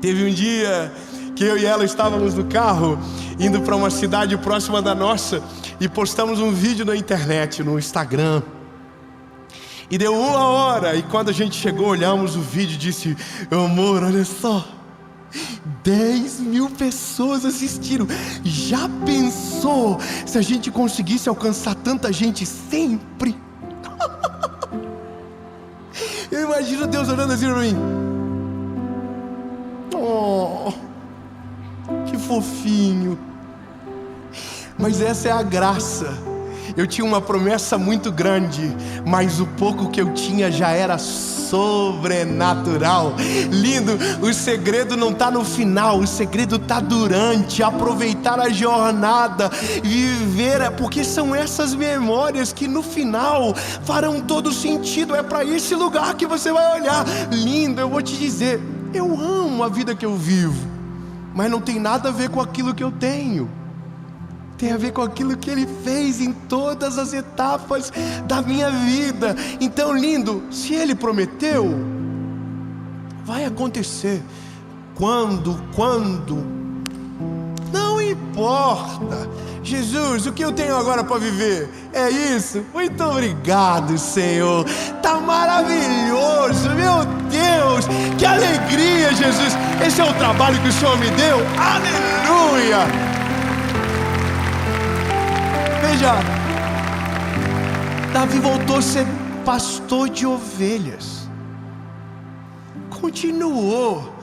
Teve um dia que eu e ela estávamos no carro, indo para uma cidade próxima da nossa, e postamos um vídeo na internet, no Instagram. E deu 1 hora, e quando a gente chegou, olhamos o vídeo e disse: amor, olha só, 10.000 pessoas assistiram. Já pensou se a gente conseguisse alcançar tanta gente sempre? Eu imagino Deus olhando assim para mim: oh, que fofinho. Mas essa é a graça. Eu tinha uma promessa muito grande, mas o pouco que eu tinha já era sobrenatural. Lindo, o segredo não está no final, o segredo está durante. Aproveitar a jornada, viver, porque são essas memórias que no final farão todo sentido. É para esse lugar que você vai olhar. Lindo, eu vou te dizer, eu amo a vida que eu vivo, mas não tem nada a ver com aquilo que eu tenho. Tem a ver com aquilo que Ele fez em todas as etapas da minha vida. Então, lindo, se Ele prometeu, vai acontecer. Quando? Não importa. Jesus, o que eu tenho agora para viver? É isso? Muito obrigado, Senhor. Tá maravilhoso, meu Deus. Que alegria, Jesus. Esse é o trabalho que o Senhor me deu. Aleluia. Veja, Davi voltou a ser pastor de ovelhas. Continuou.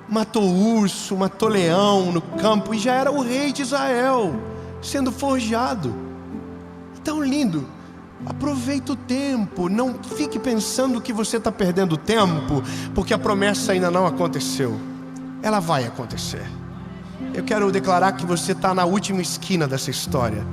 Matou urso, matou leão no campo e já era o rei de Israel, sendo forjado. Tão lindo. Aproveita o tempo. Não fique pensando que você está perdendo tempo, porque a promessa ainda não aconteceu. Ela vai acontecer. Eu quero declarar que você está na última esquina dessa história,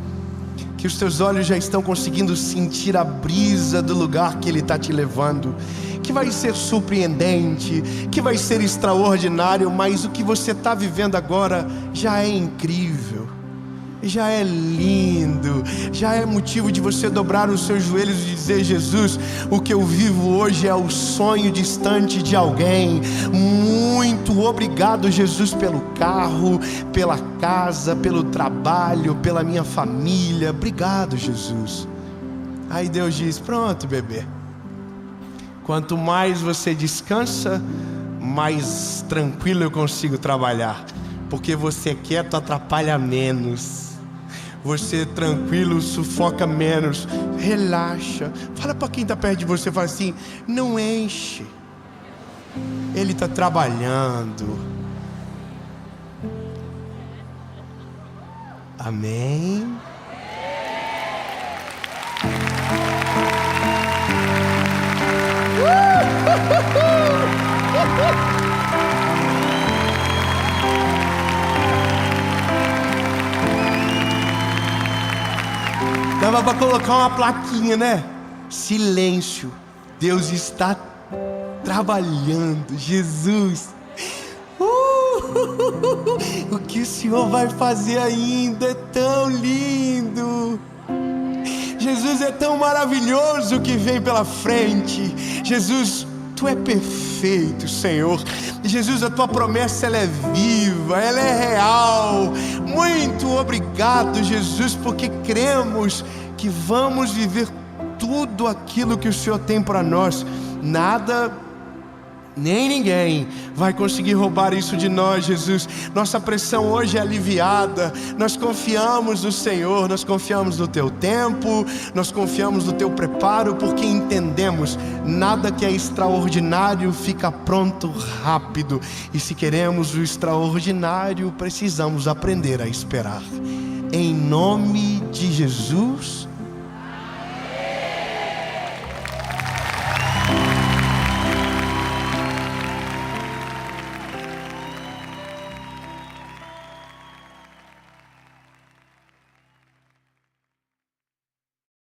que os teus olhos já estão conseguindo sentir a brisa do lugar que Ele está te levando, que vai ser surpreendente, que vai ser extraordinário, mas o que você está vivendo agora já é incrível, já é lindo, já é motivo de você dobrar os seus joelhos e dizer: Jesus, o que eu vivo hoje é o sonho distante de alguém. Muito obrigado, Jesus, pelo carro, pela casa, pelo trabalho, pela minha família. Obrigado, Jesus. Aí Deus diz: pronto, bebê, quanto mais você descansa, mais tranquilo eu consigo trabalhar. Porque você quieto atrapalha menos. Você tranquilo sufoca menos. Relaxa. Fala para quem está perto de você, fala assim: não enche. Ele está trabalhando. Amém. Dava para colocar uma plaquinha, né? Silêncio. Deus está trabalhando. Jesus. O que o Senhor vai fazer ainda é tão lindo. Jesus é tão maravilhoso que vem pela frente. Jesus, Tu é perfeito, Senhor. Jesus, a Tua promessa, ela é viva, ela é real. Muito obrigado, Jesus, porque cremos que vamos viver tudo aquilo que o Senhor tem para nós. Nada, nem ninguém vai conseguir roubar isso de nós, Jesus. Nossa pressão hoje é aliviada. Nós confiamos no Senhor, nós confiamos no Teu tempo, nós confiamos no Teu preparo, porque entendemos: nada que é extraordinário fica pronto rápido. E se queremos o extraordinário, precisamos aprender a esperar. Em nome de Jesus.